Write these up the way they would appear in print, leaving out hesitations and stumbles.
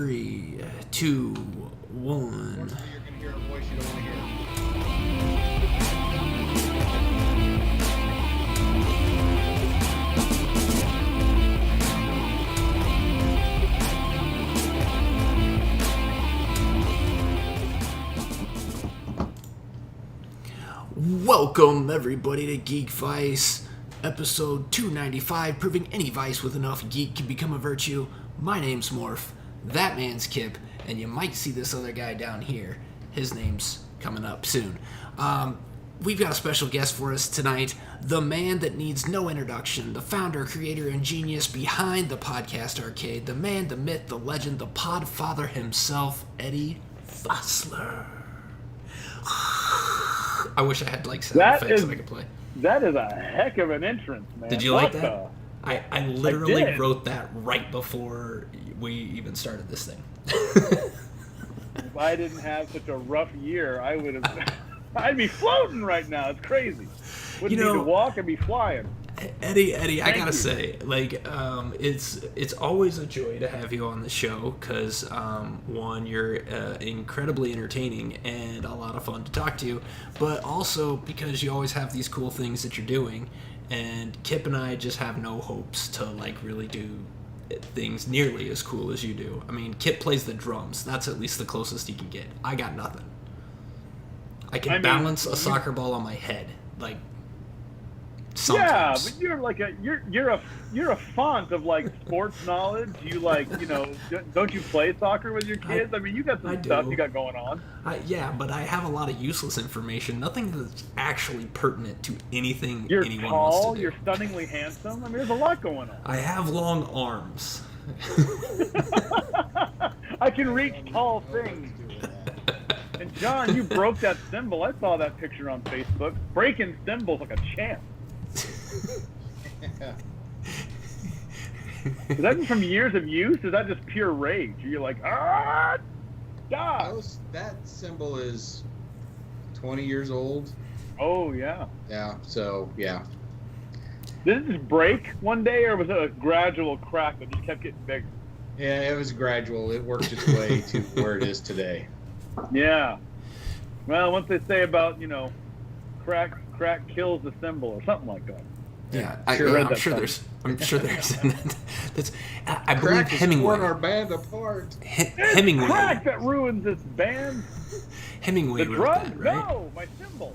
3, 2, 1. You're gonna hear a voice you don't want to hear. Welcome everybody to Geekvice, episode 295, proving any vice with enough geek can become a virtue. My name's Morph, that man's Kip, and you might see this other guy down here. His name's coming up soon. We've got a special guest for us tonight, the man that needs no introduction, the founder, creator, and genius behind the podcast arcade, the man, the myth, the legend, the podfather himself, Eddie Fossler. I wish I had sound effects that I could play. That is a heck of an entrance, man. Did you like that? I literally wrote that right before we even started this thing. If I didn't have such a rough year, I would have. I'd be floating right now. It's crazy. Wouldn't need to walk and be flying. Eddie, I gotta say, it's always a joy to have you on the show because, one, you're incredibly entertaining and a lot of fun to talk to, but also because you always have these cool things that you're doing, and Kip and I just have no hopes to, really do things nearly as cool as you do. I mean, Kip plays the drums. That's at least the closest he can get. I got nothing. I can balance a soccer ball on my head, sometimes. Yeah, but you're a font of sports knowledge. You don't you play soccer with your kids? I mean, you got some stuff you got going on. Yeah, but I have a lot of useless information. Nothing that's actually pertinent to anything you're anyone tall, wants to do. You're stunningly handsome. I mean, there's a lot going on. I have long arms. I can reach tall things. And John, you broke that cymbal. I saw that picture on Facebook. Breaking cymbals like a champ. Is that just from years of use? Is that just pure rage? Are you die? That symbol is 20 years old. Oh, yeah. Yeah, so, yeah. Did it just break one day, or was it a gradual crack that just kept getting bigger? Yeah, it was gradual. It worked its way to where it is today. Yeah. Well, once they say about, crack kills the symbol or something like that. Yeah, I'm sure there's. That's. I believe Hemingway. Torn our band apart. Hemingway. Crack that ruins this band. Hemingway the wrote drums? that, right? No, my cymbal.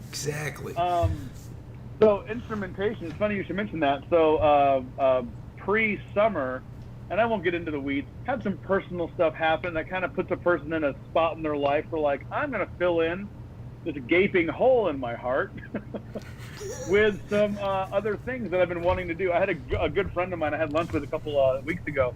Exactly. So instrumentation. It's funny you should mention that. So pre-summer, and I won't get into the weeds. Had some personal stuff happen that kind of puts a person in a spot in their life where I'm going to fill in this gaping hole in my heart with some other things that I've been wanting to do. I had a good friend of mine I had lunch with a couple weeks ago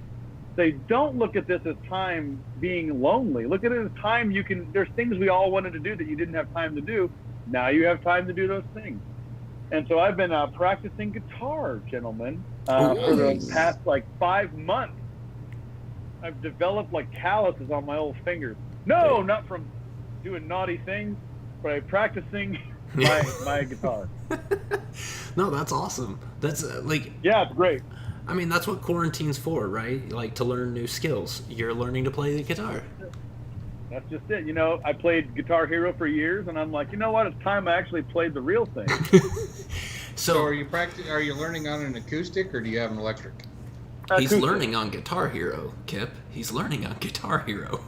say, don't look at this as time being lonely. Look at it as time there's things we all wanted to do that you didn't have time to do. Now you have time to do those things. And so I've been practicing guitar, gentlemen, for the past 5 months. I've developed calluses on my old fingers. No, not from doing naughty things, but I'm practicing my guitar. No, that's awesome. That's yeah, it's great. I mean, that's what quarantine's for, right? To learn new skills. You're learning to play the guitar. That's just it. I played Guitar Hero for years, and I'm like, you know what? It's time I actually played the real thing. So are you learning on an acoustic, or do you have an electric? He's learning on Guitar Hero, Kip. He's learning on Guitar Hero.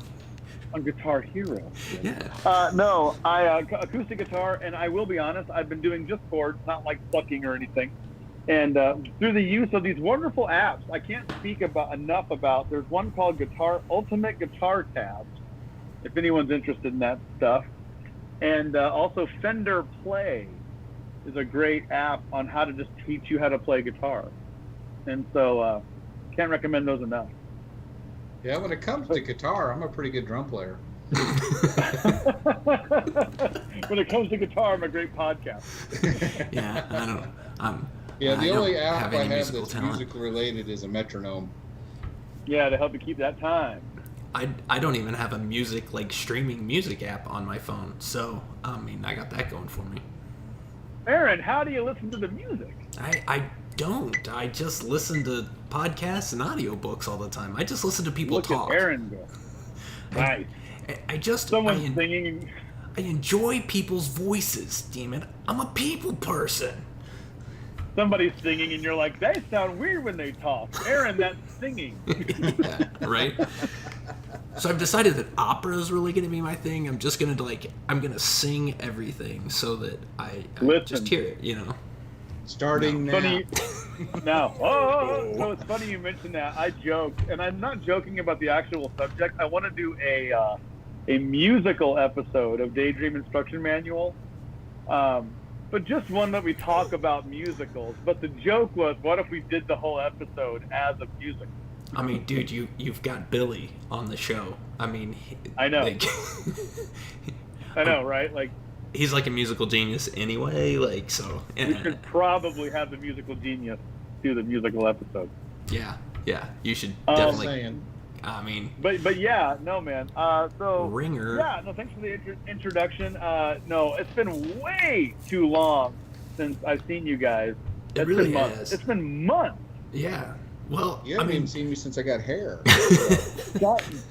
On Guitar Hero. Yeah. No, I acoustic guitar, and I will be honest, I've been doing just chords, not plucking or anything. And through the use of these wonderful apps, I can't speak enough about. There's one called Ultimate Guitar Tabs, if anyone's interested in that stuff, and also Fender Play is a great app on how to just teach you how to play guitar. And so, can't recommend those enough. Yeah, when it comes to guitar, I'm a pretty good drum player. When it comes to guitar, I'm a great podcast. Yeah, I don't. The only app I have that's talent. music related is a metronome. Yeah, to help you keep that time. I don't even have a streaming music app on my phone, so I got that going for me. Aaron, how do you listen to the music? I don't. I just listen to podcasts and audiobooks all the time. I just listen to people talk. Look at Aaron go. Nice. Someone singing. I enjoy people's voices, damn it. I'm a people person. Somebody's singing and you're like, they sound weird when they talk. Aaron, that's singing. Yeah, right? So I've decided that opera is really going to be my thing. I'm just going to I'm going to sing everything so that I just hear it, you know. Starting now. Now. Oh, so it's funny you mentioned that. I joked, and I'm not joking about the actual subject. I want to do a musical episode of Daydream Instruction Manual. But just one that we talk about musicals. But the joke was, what if we did the whole episode as a musical? I mean, dude, you've got Billy on the show. I mean, I know. I know, right? Like, he's like a musical genius anyway. Like, so we should probably have the musical genius do the musical episode. Yeah, you should definitely. Saying. I mean, but yeah, no, man. So Ringer. Yeah, no, thanks for the introduction. No, it's been way too long since I've seen you guys. It really has. It's been months. Yeah. Well, you haven't even seen me since I got hair.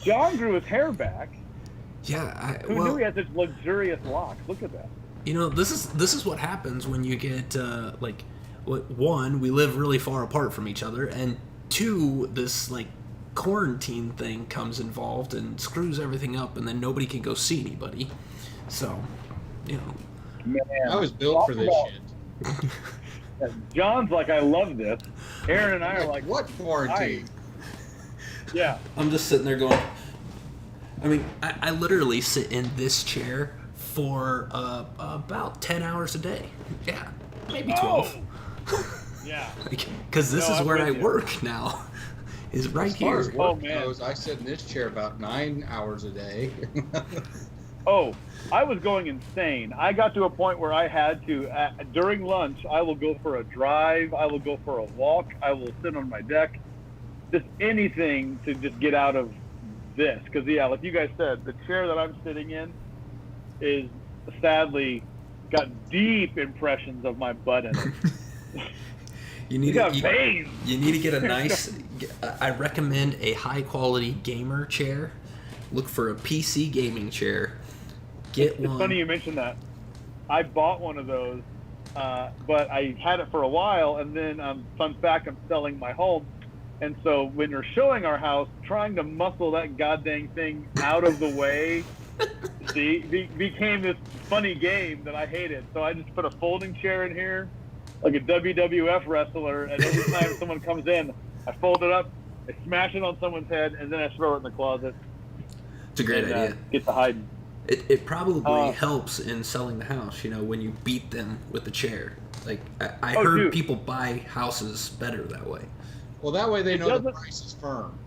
John grew his hair back. Yeah. Who knew he had such luxurious locks? Look at that. You know, this is what happens when you get one, we live really far apart from each other, and two, this quarantine thing comes involved and screws everything up, and then nobody can go see anybody. So, you know. Man, I was built for this shit. John's like, I love this. Aaron and I are like, what quarantine? Yeah. I'm just sitting there going, I mean, I literally sit in this chair for about 10 hours a day. Yeah, maybe 12. Yeah. Because this is where I work now. Is right here. As far as work goes, I sit in this chair about 9 hours a day. Oh, I was going insane. I got to a point where I had to, during lunch, I will go for a drive, I will go for a walk, I will sit on my deck, just anything to just get out of this. Because, yeah, like you guys said, the chair that I'm sitting in is sadly got deep impressions of my butt in it. You need to get a nice. I recommend a high quality gamer chair. Look for a PC gaming chair. Get one. It's funny you mentioned that. I bought one of those, but I had it for a while, and then fun fact, I'm selling my home, and so when you're showing our house, trying to muscle that goddamn thing out of the way, became this funny game that I hated. So I just put a folding chair in here, like a WWF wrestler, and every time someone comes in, I fold it up, I smash it on someone's head, and then I throw it in the closet. It's a great idea. Get to hiding. It probably helps in selling the house, you know, when you beat them with the chair. Like, I heard people buy houses better that way. Well, that way they know the price is firm.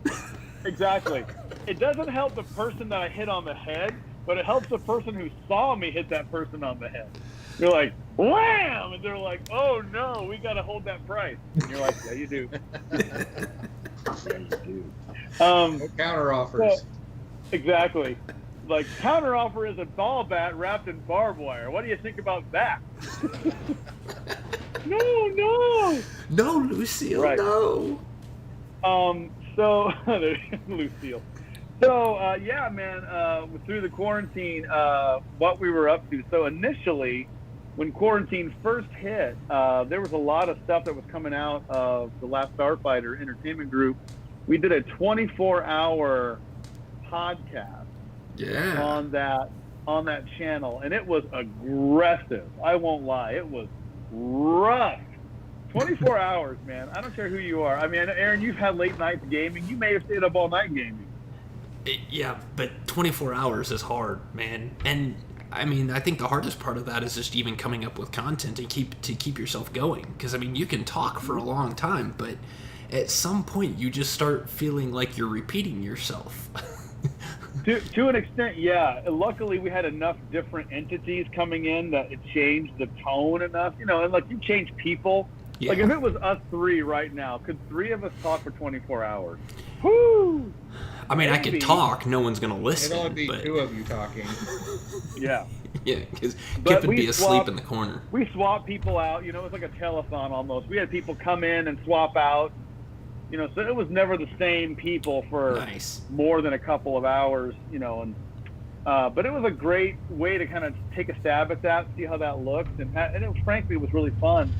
Exactly. It doesn't help the person that I hit on the head, but it helps the person who saw me hit that person on the head. You're like, wham! And they're like, oh no, we got to hold that price. And you're like, yeah, you do. Yeah, you do. No counter offers. Exactly. Like, counter offer is a ball bat wrapped in barbed wire. What do you think about that? No, Lucille, right. no. So Lucille. So yeah, man. Through the quarantine, what we were up to. So initially, when quarantine first hit, there was a lot of stuff that was coming out of the Last Starfighter Entertainment Group. We did a 24-hour podcast. Yeah. On that channel, and it was aggressive. I won't lie, it was rough. 24 hours, man. I don't care who you are. I mean, Aaron, you've had late nights gaming. You may have stayed up all night gaming. Yeah, but 24 hours is hard, man. And I mean, I think the hardest part of that is just even coming up with content to keep yourself going. Because I mean, you can talk for a long time, but at some point, you just start feeling like you're repeating yourself. To an extent, yeah. Luckily, we had enough different entities coming in that it changed the tone enough. You know, and like you change people, Yeah. Like if it was us three right now, could three of us talk for 24 hours? Woo! I mean, I could talk. No one's gonna listen. It'd only be but... 2 of you talking. Yeah. Yeah, because Kip would be asleep in the corner. We swap people out. You know, it's like a telethon almost. We had people come in and swap out. You know, so it was never the same people for more than a couple of hours. You know, and but it was a great way to kind of take a stab at that, see how that looked, and frankly, it was really fun.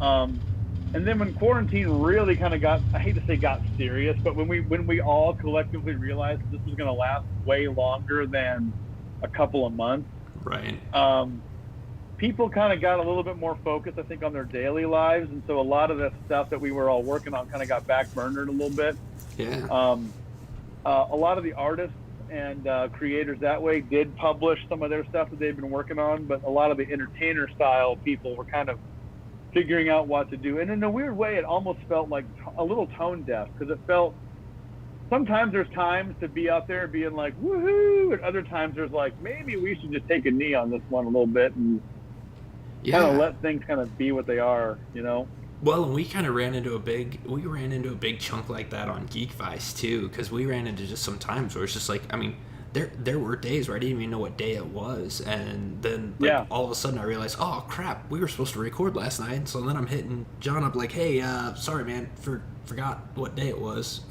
And then when quarantine really kind of I hate to say got serious, but when we all collectively realized this was going to last way longer than a couple of months, right? People kind of got a little bit more focused, I think, on their daily lives, and so a lot of the stuff that we were all working on kind of got backburnered a little bit. Yeah. A lot of the artists and creators that way did publish some of their stuff that they've been working on, but a lot of the entertainer style people were kind of figuring out what to do. And in a weird way, it almost felt like a little tone deaf, because it felt sometimes there's times to be out there being like, woohoo, and other times there's like, maybe we should just take a knee on this one a little bit and kind of let things kind of be what they are, you know? Well, and we ran into a big chunk like that on Geekvice too, because we ran into just some times where it's just like, I mean, there were days where I didn't even know what day it was, and then all of a sudden I realized, oh crap, we were supposed to record last night. So then I'm hitting John up like, hey, sorry man, forgot what day it was.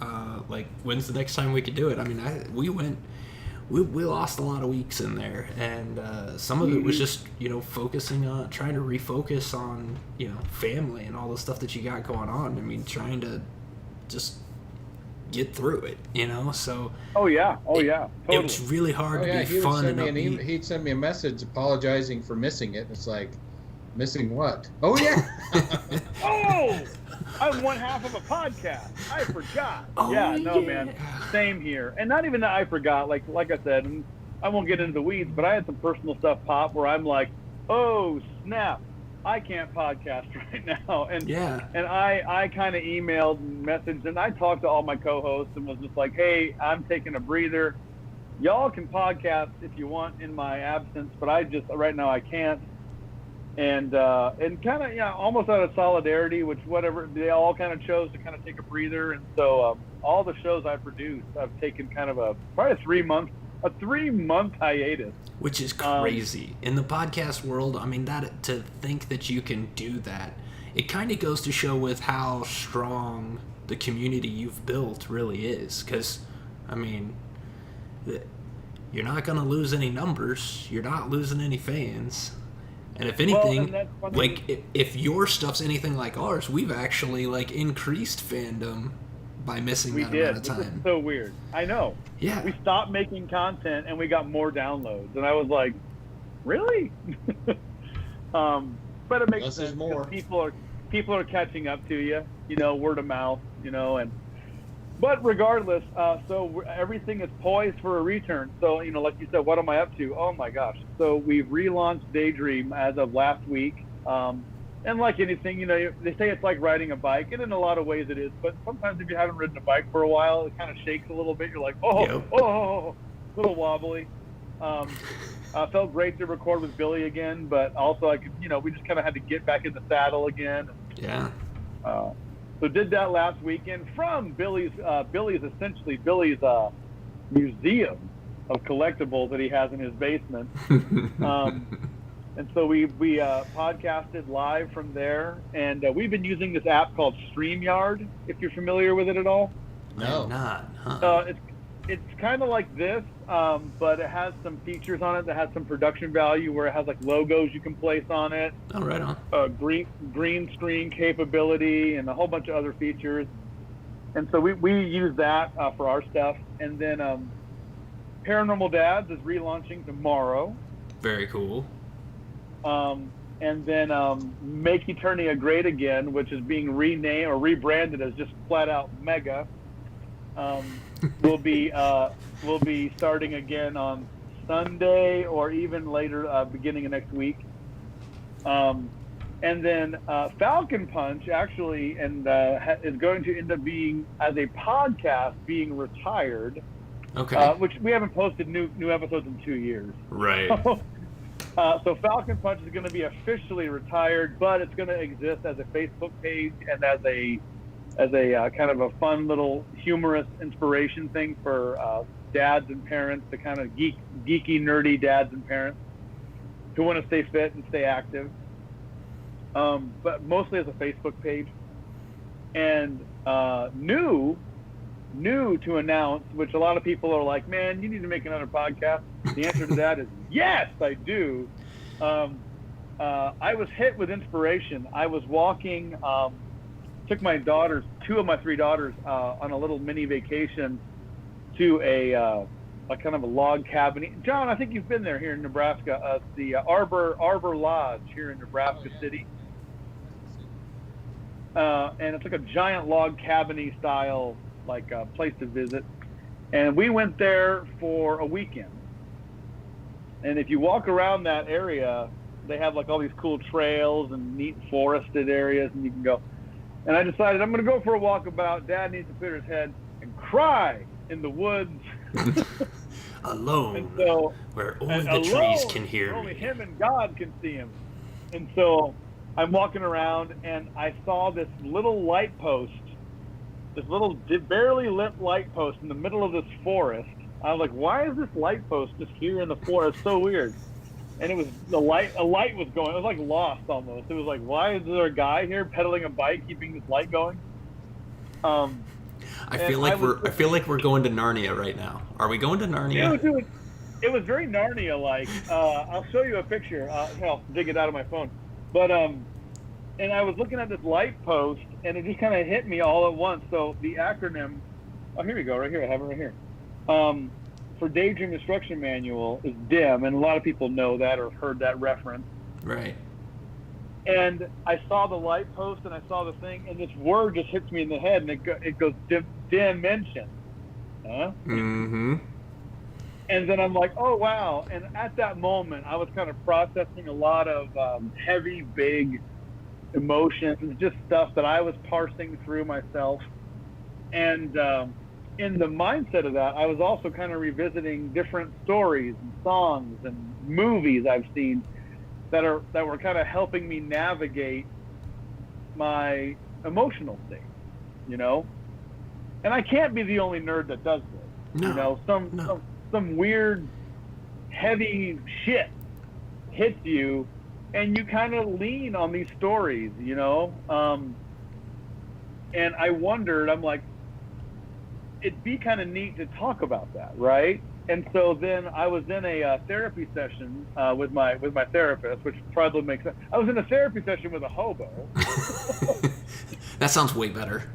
Like, when's the next time we could do it? I mean, we lost a lot of weeks in there, and some of it was just, you know, focusing on trying to refocus on, you know, family and all the stuff that you got going on. I mean, trying to just get through it, you know. So totally. It was really hard to be fun and upbeat. He'd send me a message apologizing for missing it. It's like, missing what? Oh yeah. Oh, I'm one half of a podcast. I forgot. Man, same here. And not even that I forgot. Like I said, and I won't get into the weeds, but I had some personal stuff pop where I'm like, oh snap, I can't podcast right now. And I kind of emailed and messaged, and I talked to all my co-hosts and was just like, hey, I'm taking a breather. Y'all can podcast if you want in my absence, but right now I can't. And kind of, almost out of solidarity, which whatever, they all kind of chose to kind of take a breather. And so all the shows I produced, I've taken kind of probably a 3-month hiatus. Which is crazy. In the podcast world, I mean, that to think that you can do that, it kind of goes to show with how strong the community you've built really is. Because, I mean, you're not going to lose any numbers. You're not losing any fans. And if anything, if your stuff's anything like ours, we've actually, like, increased fandom by missing that amount of time. Which is so weird. I know. Yeah. We stopped making content and we got more downloads. And I was like, really? But it makes sense. More. People are catching up to you, you know, word of mouth, you know, but regardless, so everything is poised for a return. So, you know, like you said, what am I up to? Oh my gosh. So we've relaunched Daydream as of last week. And like anything, you know, they say it's like riding a bike, and in a lot of ways it is. But sometimes if you haven't ridden a bike for a while, it kind of shakes a little bit. You're like, a little wobbly. Felt great to record with Billy again, but also I could, you know, we just kind of had to get back in the saddle again. Yeah. So did that last weekend from Billy's museum of collectibles that he has in his basement. And so we podcasted live from there, and we've been using this app called StreamYard, if you're familiar with it at all. No. I'm not. Huh. It's kind of like this, but it has some features on it that has some production value, where it has like logos you can place on it. Oh, right on. Green screen capability and a whole bunch of other features. And so we use that for our stuff. And then Paranormal Dads is relaunching tomorrow. Very cool. And then Make Eternia Great Again, which is being renamed or rebranded as just flat out Mega. We'll be starting again on Sunday or even later, beginning of next week. And then Falcon Punch actually is going to end up being, as a podcast, being retired. Okay. Which we haven't posted new episodes in 2 years. Right. So Falcon Punch is going to be officially retired, but it's going to exist as a Facebook page and as a kind of a fun little humorous inspiration thing for dads and parents, the kind of geeky, nerdy dads and parents who want to stay fit and stay active. But mostly as a Facebook page. And new to announce, which a lot of people are like, man, you need to make another podcast. The answer to that is yes, I do. I was hit with inspiration. I was walking, took my daughters, 2 of my 3 daughters, on a little mini vacation to a kind of a log cabin. John, I think you've been there here in Nebraska. The Arbor Lodge here in Nebraska City. And it's like a giant log cabin-y style, like place to visit. And we went there for a weekend. And if you walk around that area, they have like all these cool trails and neat forested areas, and you can go. And I decided I'm going to go for a walkabout. Dad needs to clear his head and cry in the woods. Alone, where only the trees can hear me. Only him and God can see him. And so I'm walking around, and I saw this little light post, this little barely lit light post in the middle of this forest. I was like, why is this light post just here in the forest? So weird. And it was a light was going. It was like Lost almost. It was like, why is there a guy here pedaling a bike, keeping this light going? I feel like we're going to Narnia right now. Are we going to Narnia? Dude, it was very Narnia-like. I'll show you a picture. I'll dig it out of my phone. But and I was looking at this light post, and it just kind of hit me all at once. So the acronym, here we go, right here. I have it right here. For Daydream Instruction Manual is DIM, and a lot of people know that or heard that reference. Right. And I saw the light post, and I saw the thing, and this word just hits me in the head, and it goes dimension. Huh? Mm-hmm. And then I'm like, oh, wow. And at that moment, I was kind of processing a lot of heavy, big emotions, just stuff that I was parsing through myself. And in the mindset of that, I was also kind of revisiting different stories and songs and movies I've seen that were kind of helping me navigate my emotional state, you know? And I can't be the only nerd that does this. No, you know, some weird, heavy shit hits you, and you kind of lean on these stories, you know? And I wondered, I'm like, it'd be kind of neat to talk about that, right? And so then I was in a therapy session with my therapist, which probably makes sense. I was in a therapy session with a hobo. That sounds way better.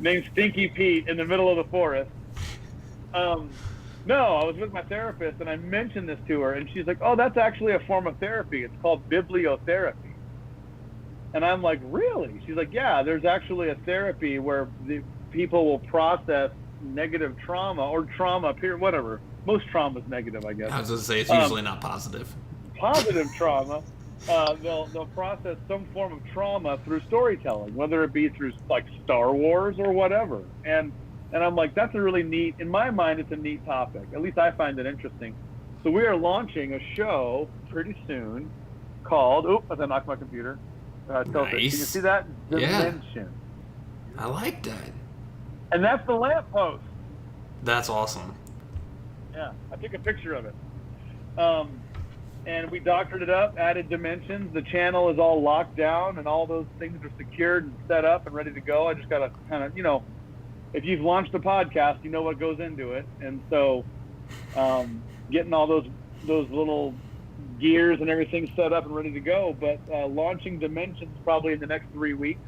Named Stinky Pete in the middle of the forest. No, I was with my therapist, and I mentioned this to her, and she's like, oh, that's actually a form of therapy. It's called bibliotherapy. And I'm like, really? She's like, yeah, there's actually a therapy where the people will process negative trauma or trauma, whatever. Most trauma is negative, I guess. I was going to say, it's usually not positive. Positive trauma, they'll process some form of trauma through storytelling, whether it be through like Star Wars or whatever. And I'm like, that's a really neat, in my mind, it's a neat topic. At least I find it interesting. So we are launching a show pretty soon called, as I knocked my computer. Nice. Can you see that? Dimension. Yeah. I like that. And that's the lamppost. That's awesome. Yeah, I took a picture of it. And we doctored it up, added dimensions. The channel is all locked down, and all those things are secured and set up and ready to go. I just got to kind of, you know, if you've launched a podcast, you know what goes into it. And so getting all those little gears and everything set up and ready to go. But launching Dimensions probably in the next 3 weeks.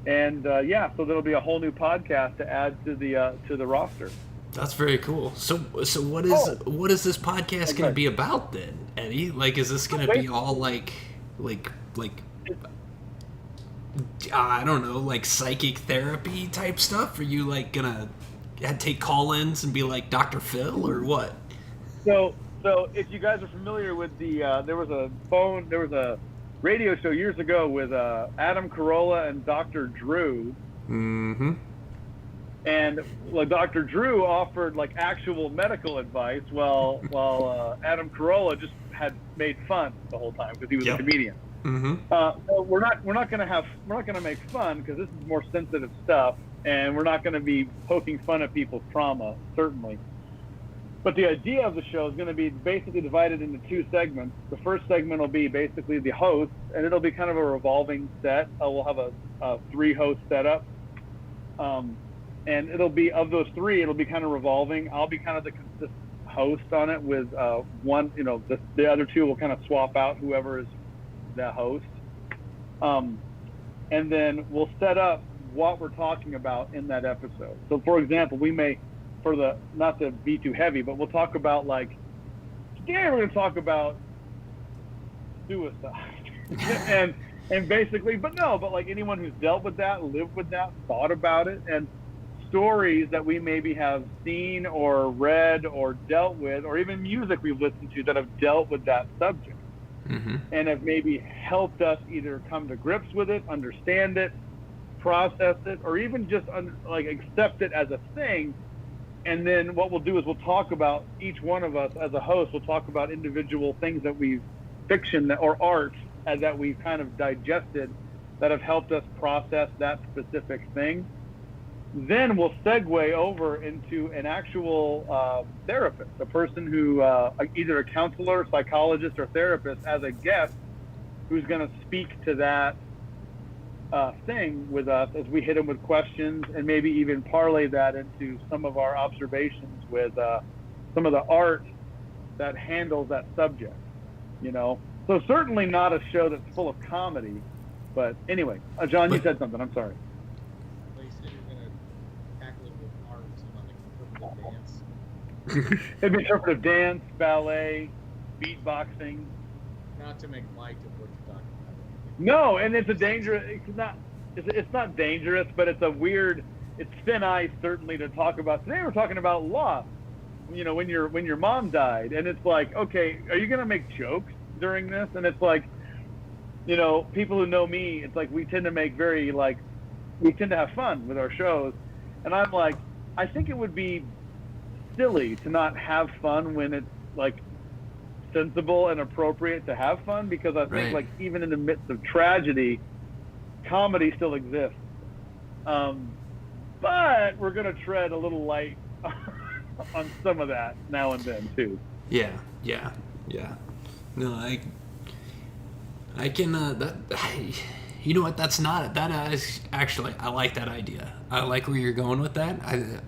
And so there'll be a whole new podcast to add to the roster. That's very cool. So what is this podcast going to be about then, Eddie? Like, is this going to be all like I don't know, like psychic therapy type stuff? Are you like gonna take call-ins and be like Dr. Phil or what? So if you guys are familiar with there was a radio show years ago with Adam Carolla and Dr. Drew. Mm-hmm. And like Dr. Drew offered like actual medical advice, while Adam Carolla just had made fun the whole time because he was a comedian. Mm-hmm. So we're not gonna make fun because this is more sensitive stuff, and we're not gonna be poking fun at people's trauma, certainly. But the idea of the show is going to be basically divided into two segments. The first segment will be basically the host, and it'll be kind of a revolving set. We'll have a 3-host setup. And it'll be, of those 3, it'll be kind of revolving. I'll be kind of the consistent host on it with one, the other 2 will kind of swap out whoever is the host. And then we'll set up what we're talking about in that episode. So for example, we may, not to be too heavy, but we'll talk about like, today we're going to talk about suicide. and basically, but like anyone who's dealt with that, lived with that, thought about it, and stories that we maybe have seen or read or dealt with, or even music we've listened to that have dealt with that subject. Mm-hmm. And have maybe helped us either come to grips with it, understand it, process it, or even just accept it as a thing. And then what we'll do is we'll talk about, each one of us as a host will talk about individual things that we've, fiction or art that we've kind of digested that have helped us process that specific thing. Then we'll segue over into an actual therapist, a person who, either a counselor, psychologist, or therapist as a guest, who's going to speak to that thing with us as we hit them with questions, and maybe even parlay that into some of our observations with some of the art that handles that subject, So certainly not a show that's full of comedy, but anyway, John, you said something. I'm sorry. Well, you said you're going to tackle it with art, so like interpretive dance. It'd be interpretive dance, ballet, beatboxing. Not to make light of what you're talking about. No, and it's not dangerous, but it's thin ice certainly to talk about. Today we're talking about loss. When your mom died, and it's like, okay, are you gonna make jokes during this? And it's like, people who know me, it's like we tend to have fun with our shows, and I'm like, I think it would be silly to not have fun when it's like sensible and appropriate to have fun, because I think like even in the midst of tragedy, comedy still exists. But we're gonna tread a little light on some of that now and then too. Yeah. No, I can. You know what? That is actually. I like that idea. I like where you're going with that.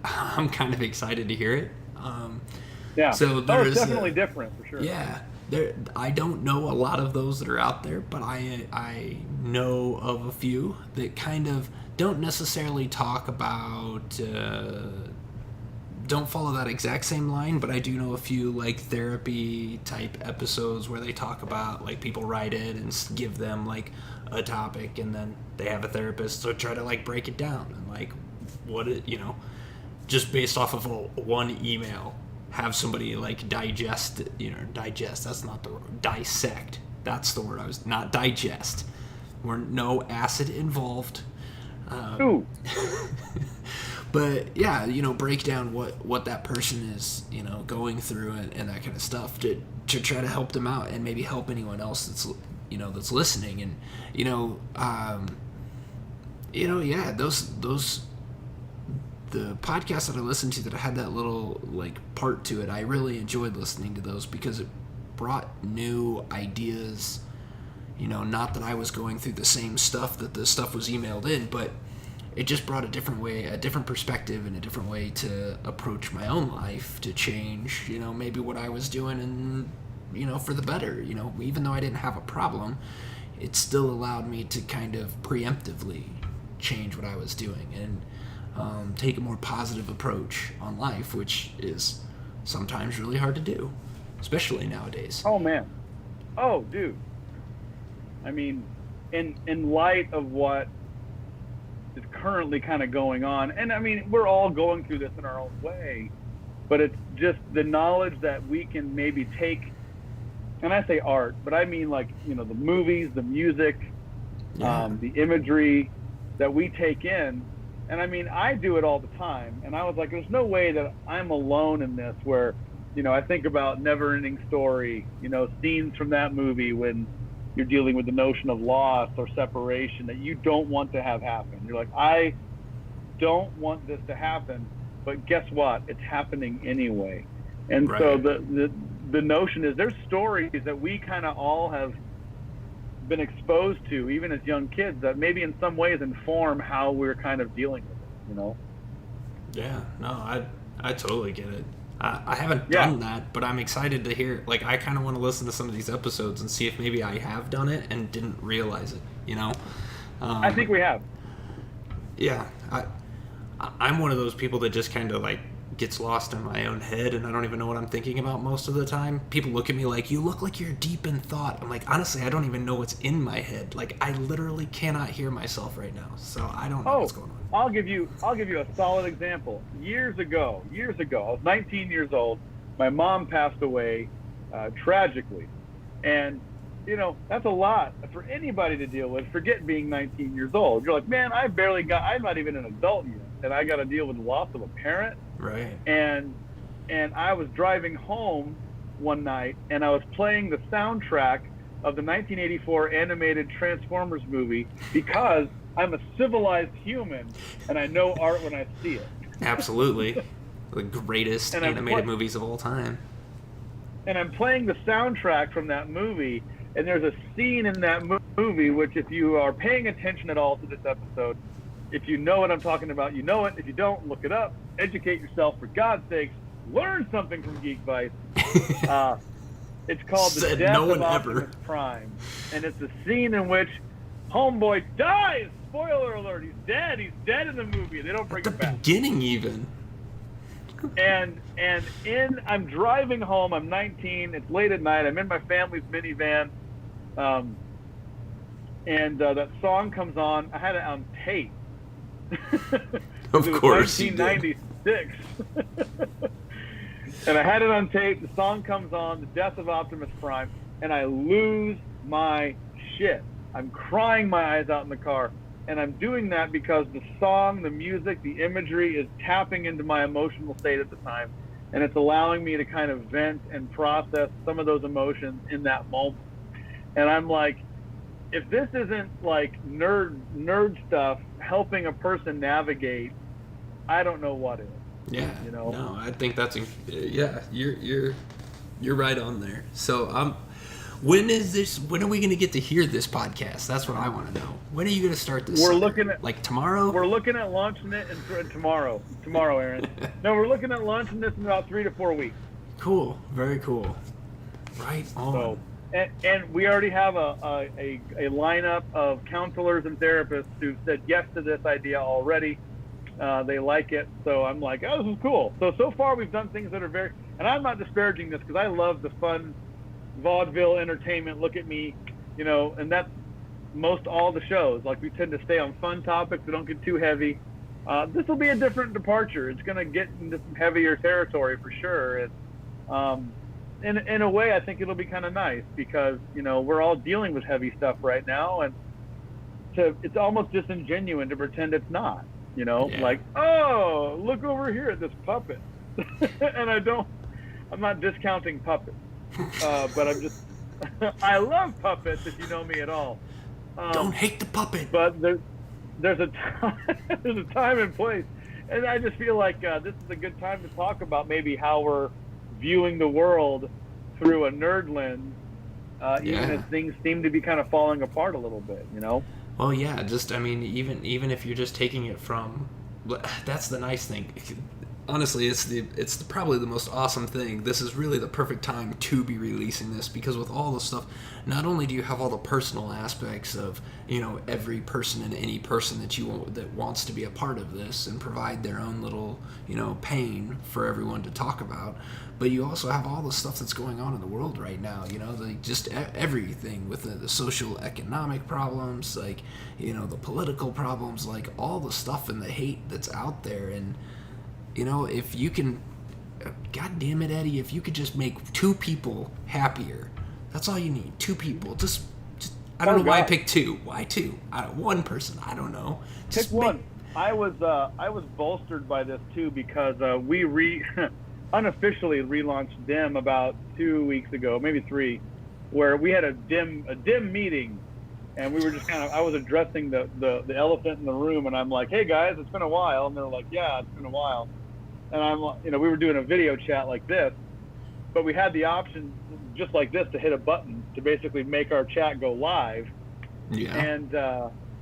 I'm kind of excited to hear it. Yeah. So it's definitely different for sure. Yeah. I don't know a lot of those that are out there, but I know of a few that kind of don't necessarily talk about. Don't follow that exact same line, but I do know a few like therapy type episodes where they talk about like people write in and give them like a topic, and then they have a therapist so try to like break it down and like just based off of one email, have somebody like digest, that's not the word, dissect, that's the word not digest. No acid involved. Ooh. But yeah, break down what that person is, going through and that kind of stuff to try to help them out and maybe help anyone else that's listening. And those the podcasts that I listened to that had that little like part to it, I really enjoyed listening to those because it brought new ideas. Not that I was going through the same stuff that the stuff was emailed in, but it just brought a different perspective and a different way to approach my own life, to change, maybe what I was doing and, for the better. Even though I didn't have a problem, it still allowed me to kind of preemptively change what I was doing and take a more positive approach on life, which is sometimes really hard to do, especially nowadays. Oh, man. Oh, dude. I mean, in light of what is currently kind of going on, and I mean, we're all going through this in our own way, but it's just the knowledge that we can maybe take, and I say art, but I mean like, the movies, the music, the imagery that we take in, And I mean, I do it all the time. And I was like, there's no way that I'm alone in this where, I think about Never Ending Story, scenes from that movie when you're dealing with the notion of loss or separation that you don't want to have happen. You're like, I don't want this to happen, but guess what? It's happening anyway. And Right. so the notion is there's stories that we kind of all have been exposed to, even as young kids, that maybe in some ways inform how we're kind of dealing with it, Yeah, no, I totally get it. I haven't done that, but I'm excited to hear. Like, I kind of want to listen to some of these episodes and see if maybe I have done it and didn't realize it. I think we have. Yeah, I'm one of those people that just kind of like gets lost in my own head, and I don't even know what I'm thinking about most of the time. People look at me like, you look like you're deep in thought. I'm like, honestly, I don't even know what's in my head. Like, I literally cannot hear myself right now, so I don't know what's going on. I'll give you a solid example. Years ago, I was 19 years old. My mom passed away tragically, and that's a lot for anybody to deal with. Forget being 19 years old. You're like, man, I'm not even an adult yet, and I got to deal with the loss of a parent. Right. And I was driving home one night, and I was playing the soundtrack of the 1984 animated Transformers movie because I'm a civilized human and I know art when I see it. Absolutely. The greatest animated movies of all time. And I'm playing the soundtrack from that movie, and there's a scene in that movie which, if you are paying attention at all to this episode, if you know what I'm talking about, you know it. If you don't, look it up. Educate yourself, for God's sakes. Learn something from Geekvice. It's called The Death of Optimus Prime. And it's a scene in which Homeboy dies. Spoiler alert, he's dead. He's dead in the movie. They don't bring him back. At the beginning, even. And I'm driving home. I'm 19. It's late at night. I'm in my family's minivan. And that song comes on. I had it on tape. Of course you did. 1996. And I had it on tape. The song comes on, The Death of Optimus Prime, and I lose my shit. I'm crying my eyes out in the car. And I'm doing that because the song, the music, the imagery is tapping into my emotional state at the time. And it's allowing me to kind of vent and process some of those emotions in that moment. And I'm like, if this isn't like nerd stuff helping a person navigate, I don't know what is. Yeah. No, I think that's you're right on there. So when are we going to get to hear this podcast? That's what I want to know. When are you going to start this? We're looking at like tomorrow. We're looking at launching it tomorrow, Aaron. No, we're looking at launching this in about 3 to 4 weeks. Cool. Very cool. Right on. So, and we already have a lineup of counselors and therapists who've said yes to this idea already. They like it, so I'm like, oh, this is cool. So far we've done things that are very, and I'm not disparaging this because I love the fun vaudeville entertainment. Look at me, and that's most all the shows. Like, we tend to stay on fun topics. We don't get too heavy. This will be a different departure. It's going to get into some heavier territory for sure. And in a way, I think it'll be kind of nice because, we're all dealing with heavy stuff right now, and it's almost disingenuous to pretend it's not, like, oh, look over here at this puppet. And I'm not discounting puppets, but I love puppets if you know me at all. Don't hate the puppet. But there's a time and place. And I just feel like this is a good time to talk about maybe how we're viewing the world through a nerd lens, even as things seem to be kind of falling apart a little bit, Well, yeah, even if you're just taking it from, that's the nice thing. Honestly, it's probably the most awesome thing. This is really the perfect time to be releasing this because with all the stuff, not only do you have all the personal aspects of every person and any person that wants to be a part of this and provide their own little pain for everyone to talk about, but you also have all the stuff that's going on in the world right now. Just everything with the social economic problems, like the political problems, like all the stuff and the hate that's out there. And if you can, God damn it, Eddie, if you could just make 2 people happier, that's all you need. 2 people. Just I don't know why I picked 2. Why 2? One person. I don't know. Pick one. I was bolstered by this too because we unofficially relaunched DIM about 2 weeks ago, maybe 3, where we had a DIM meeting, and we were just I was addressing the elephant in the room, and I'm like, hey guys, it's been a while, and they're like, yeah, it's been a while, and I'm we were doing a video chat like this, but we had the option just like this to hit a button to basically make our chat go live. Yeah. And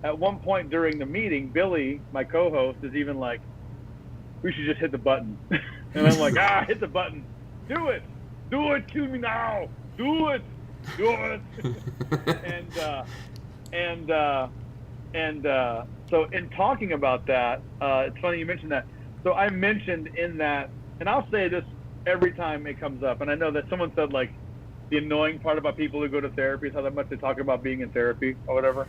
at one point during the meeting, Billy, my co-host, is even like, we should just hit the button. And I'm like, hit the button. Do it to me now. Do it. So in talking about that, it's funny you mentioned that. So I mentioned in that, and I'll say this every time it comes up, and I know that someone said like the annoying part about people who go to therapy is how much they talk about being in therapy or whatever.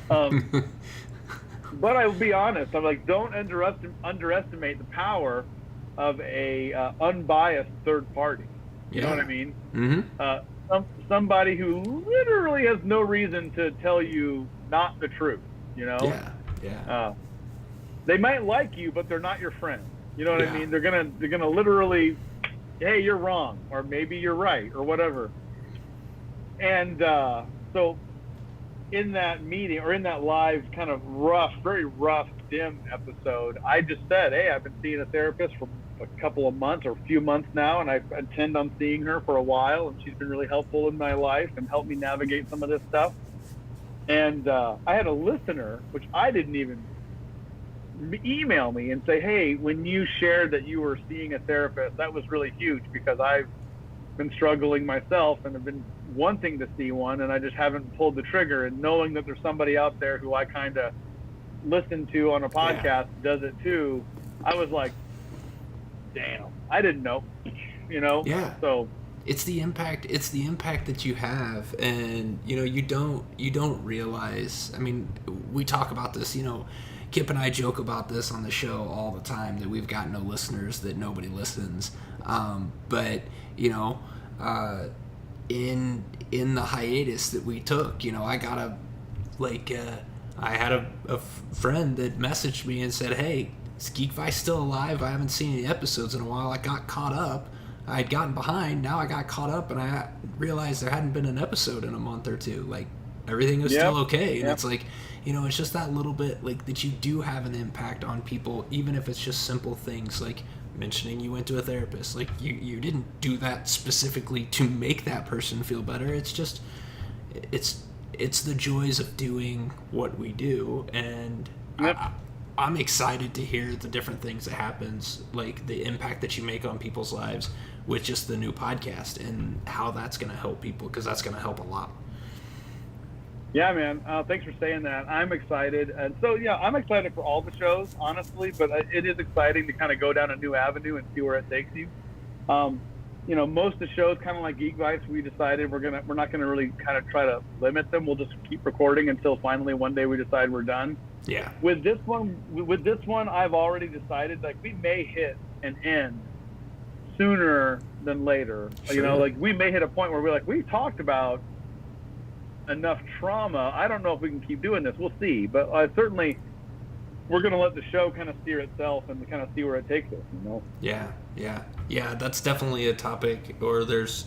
But I will be honest, I'm like, don't underestimate the power of a unbiased third party. You know what I mean? Mm-hmm. Somebody who literally has no reason to tell you not the truth. You know? Yeah. They might like you, but they're not your friend. You know what I mean? They're gonna literally, hey, you're wrong, or maybe you're right, or whatever. And so in that meeting, or in that live kind of very rough DIM episode, I just said, hey, I've been seeing a therapist for a couple of months or a few months now, and I intend on seeing her for a while, and she's been really helpful in my life and helped me navigate some of this stuff. And I had a listener, which I didn't even email me and say, hey, when you shared that you were seeing a therapist, that was really huge, because I've been struggling myself and have been wanting to see one, and I just haven't pulled the trigger. And knowing that there's somebody out there who I kind of listen to on a podcast does it too, I was like, damn, I didn't know. Yeah. So it's the impact that you have, and you don't realize. I mean, we talk about this, Kip and I joke about this on the show all the time, that we've got no listeners, that nobody listens. But in the hiatus that we took, I got I had a friend that messaged me and said, hey, is Geekvice still alive? I haven't seen any episodes in a while. I got caught up. I had gotten behind. Now I got caught up, and I realized there hadn't been an episode in a month or two. Like, everything was still okay. And it's like, it's just that little bit, like, that you do have an impact on people, even if it's just simple things like mentioning you went to a therapist. Like, you didn't do that specifically to make that person feel better. It's just, it's the joys of doing what we do. And I'm excited to hear the different things that happens, like the impact that you make on people's lives with just the new podcast, and how that's going to help people, because that's going to help a lot. Yeah, man. Thanks for saying that. I'm excited. And so, I'm excited for all the shows, honestly, but it is exciting to kind of go down a new avenue and see where it takes you. Most of the shows, kind of like Geekvice, we decided we're not gonna really kind of try to limit them. We'll just keep recording until finally one day we decide we're done. Yeah. With this one, I've already decided, like, we may hit an end sooner than later. Sure. Like, we may hit a point where we're like, we talked about enough trauma. I don't know if we can keep doing this. We'll see. But certainly, we're going to let the show kind of steer itself and kind of see where it takes us. Yeah. That's definitely a topic. Or there's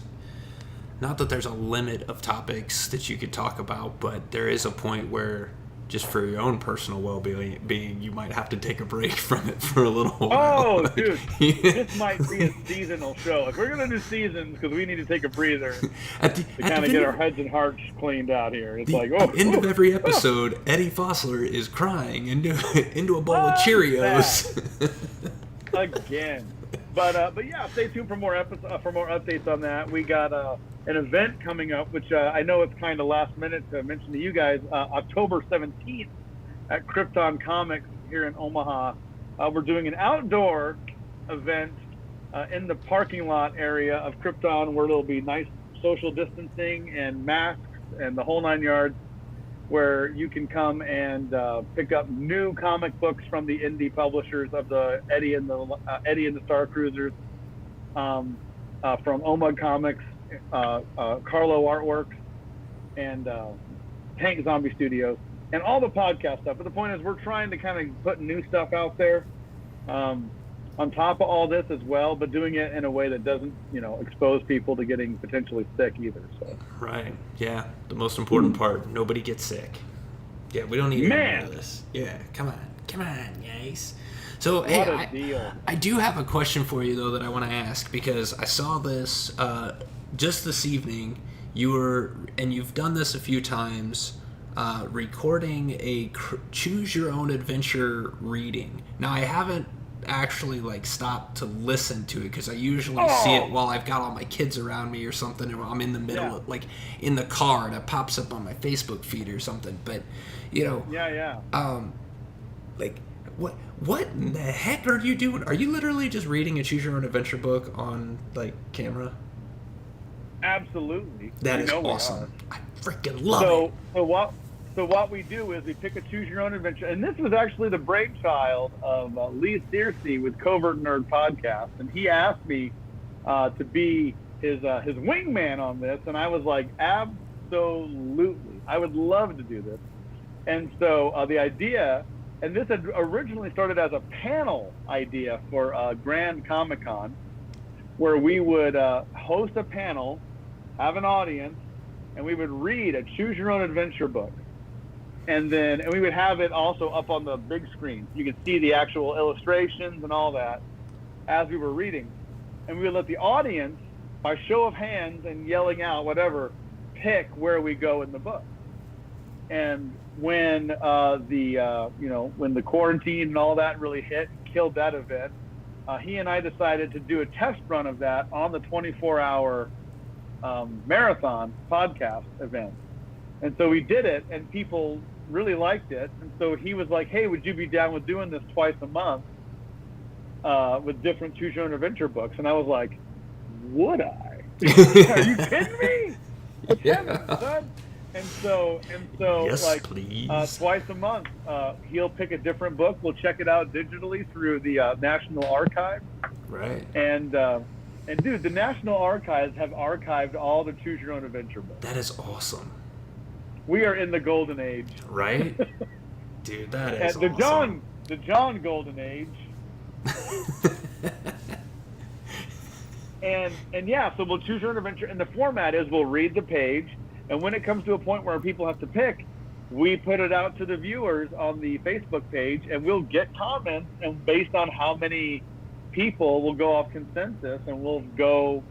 not that there's a limit of topics that you could talk about, but there is a point where, just for your own personal well-being, you might have to take a break from it for a little while. Oh, dude, this might be a seasonal show. Like, we're gonna do seasons because we need to take a breather to kind of get our heads and hearts cleaned out here. It's at the end of every episode, Eddie Fossler is crying into a bowl of Cheerios. Again. But yeah, stay tuned for more updates on that. We got an event coming up, which I know it's kind of last minute to mention to you guys. October 17th at Krypton Comics here in Omaha. We're doing an outdoor event in the parking lot area of Krypton, where there'll be nice social distancing and masks and the whole 9 yards, where you can come and pick up new comic books from the indie publishers of the Eddie and the Star Cruisers, from Omug Comics, Carlo Artworks, and Tank Zombie Studios. and all the podcast stuff. But the point is, we're trying to kind of put new stuff out there on top of all this as well, but doing it in a way that doesn't, expose people to getting potentially sick either. So. Right. Yeah. The most important part: nobody gets sick. Yeah, we don't need any of this. Yeah. Come on, guys. So, what a deal. I do have a question for you though that I want to ask, because I saw this just this evening. You've done this a few times. Recording a choose your own adventure reading. Now, I haven't actually stopped to listen to it, because I usually see it while I've got all my kids around me or something, or I'm in the middle of, in the car, and it pops up on my Facebook feed or something. But what in the heck are you doing? Are you literally just reading a choose your own adventure book on camera? Absolutely. That is awesome. I freaking love it. So what we do is we pick a choose your own adventure, and this was actually the brainchild of Lee Searcy with Covert Nerd Podcast, and he asked me to be his wingman on this, and I was like, absolutely, I would love to do this. And so the idea, and this had originally started as a panel idea for Grand Comic Con, where we would host a panel, have an audience, and we would read a choose your own adventure book. And we would have it also up on the big screen. You could see the actual illustrations and all that as we were reading. And we would let the audience, by show of hands and yelling out, whatever, pick where we go in the book. And when when the quarantine and all that really hit, killed that event, he and I decided to do a test run of that on the 24-hour marathon podcast event. And so we did it, and people really liked it. And so he was like, hey, would you be down with doing this twice a month with different choose your own adventure books? And I was like, would I? Are you kidding me? It's heaven, son. And so yes, please. Twice a month, he'll pick a different book. We'll check it out digitally through the National Archives. Right. And dude, the National Archives have archived all the choose your own adventure books. That is awesome. We are in the golden age. Right? Dude, that is awesome. The John golden age. and yeah, so we'll choose your own adventure, and the format is we'll read the page, and when it comes to a point where people have to pick, we put it out to the viewers on the Facebook page, and we'll get comments, and based on how many people will go off consensus, and we'll go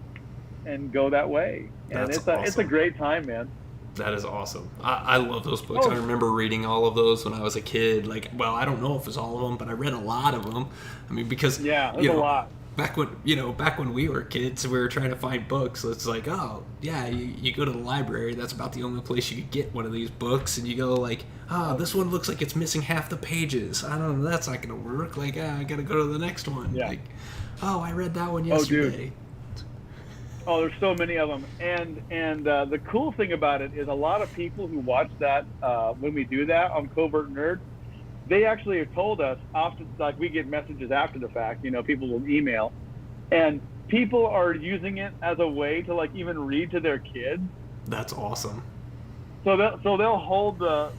that way. And it's a great time, man. That is awesome. I love those books. I remember reading all of those when I was a kid. I don't know if it was all of them, but I read a lot of them. I mean, because there's a lot. Back when we were kids, we were trying to find books. So it's like, oh yeah, you go to the library. That's about the only place you could get one of these books, and you go this one looks like it's missing half the pages. I don't know, that's not gonna work. I gotta go to the next one. Yeah. I read that one yesterday. Oh, dude. Oh, there's so many of them, and the cool thing about it is a lot of people who watch that when we do that on Covert Nerd, they actually have told us after, we get messages after the fact. People will email, and people are using it as a way to even read to their kids. That's awesome. So they'll hold the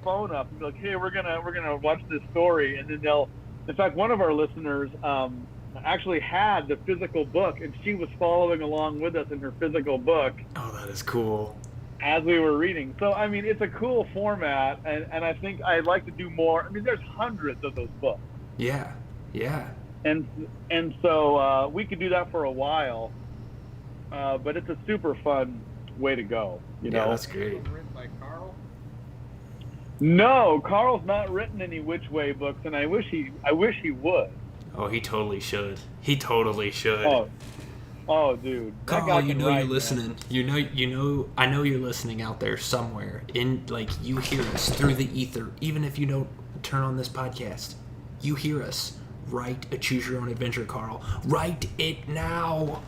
phone up and be like, hey, we're gonna watch this story, and then in fact, one of our listeners actually had the physical book, and she was following along with us in her physical book. Oh, that is cool. As we were reading. So, I mean, it's a cool format, and I think I'd like to do more. I mean, there's hundreds of those books. Yeah. And so we could do that for a while, but it's a super fun way to go. Yeah, that's great. Written by Carl? No, Carl's not written any Which Way books, and I wish he would. Oh, he totally should. He totally should. Oh, dude. Carl, you're listening. Man. I know you're listening out there somewhere. You hear us through the ether. Even if you don't turn on this podcast, you hear us. Write a choose your own adventure, Carl. Write it now.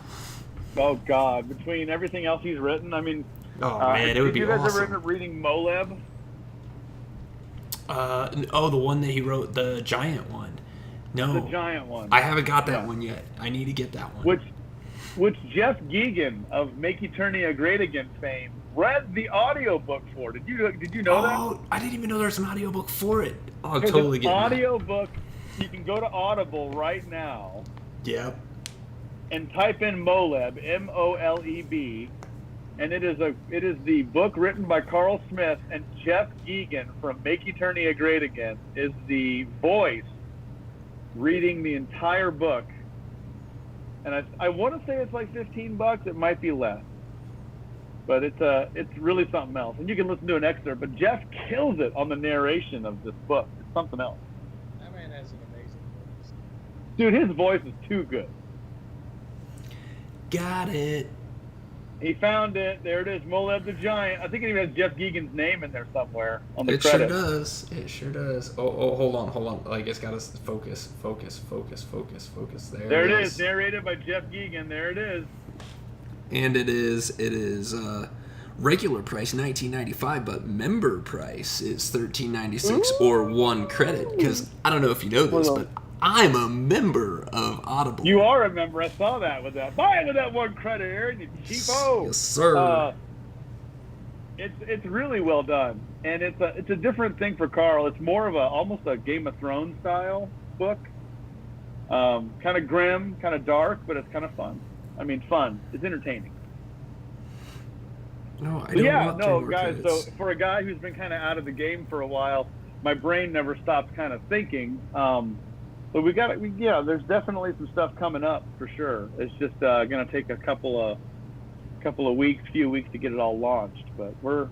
Oh, God. Between everything else he's written, I mean... Oh, man, it would be awesome. Have you guys ever reading Moleb? The one that he wrote, the giant one. No, the giant one. I haven't got that one yet. I need to get that one. Which Jeff Geegan of Make Eternia Great Again fame read the audiobook for. Did you know that? Oh, I didn't even know there was an audiobook for it. Oh, I'm There's totally an getting that. audiobook. You can go to Audible right now Yep. and type in Moleb, M-O-L-E-B, and it is the book written by Carl Smith, and Jeff Geegan from Make Eternia Great Again is the voice reading the entire book. And I want to say it's like $15. It might be less, but it's really something else. And you can listen to an excerpt. But Jeff kills it on the narration of this book. It's something else. That man has an amazing voice. Dude, his voice is too good. Got it. He found it. There it is, Moleb the Giant. I think it even has Jeff Geegan's name in there somewhere on the It credits. sure does. It sure does. Oh, hold on. Like, it's got to focus. There it is, narrated by Jeff Geegan. There it is. And it is regular price $19.95, but member price is $13.96 or 1 credit. Because I don't know if you know this, but I'm a member of Audible. You are a member. I saw that with that. Buy it with that 1 credit, Aaron. You cheapo. Yes, sir. It's really well done, and it's a different thing for Carl. It's more of almost a Game of Thrones style book. Kind of grim, kind of dark, but it's kind of fun. I mean, fun. It's entertaining. No, I don't want no, more guys. credits. So for a guy who's been kind of out of the game for a while, my brain never stops kind of thinking. But there's definitely some stuff coming up for sure. It's just going to take a couple of few weeks to get it all launched. But we're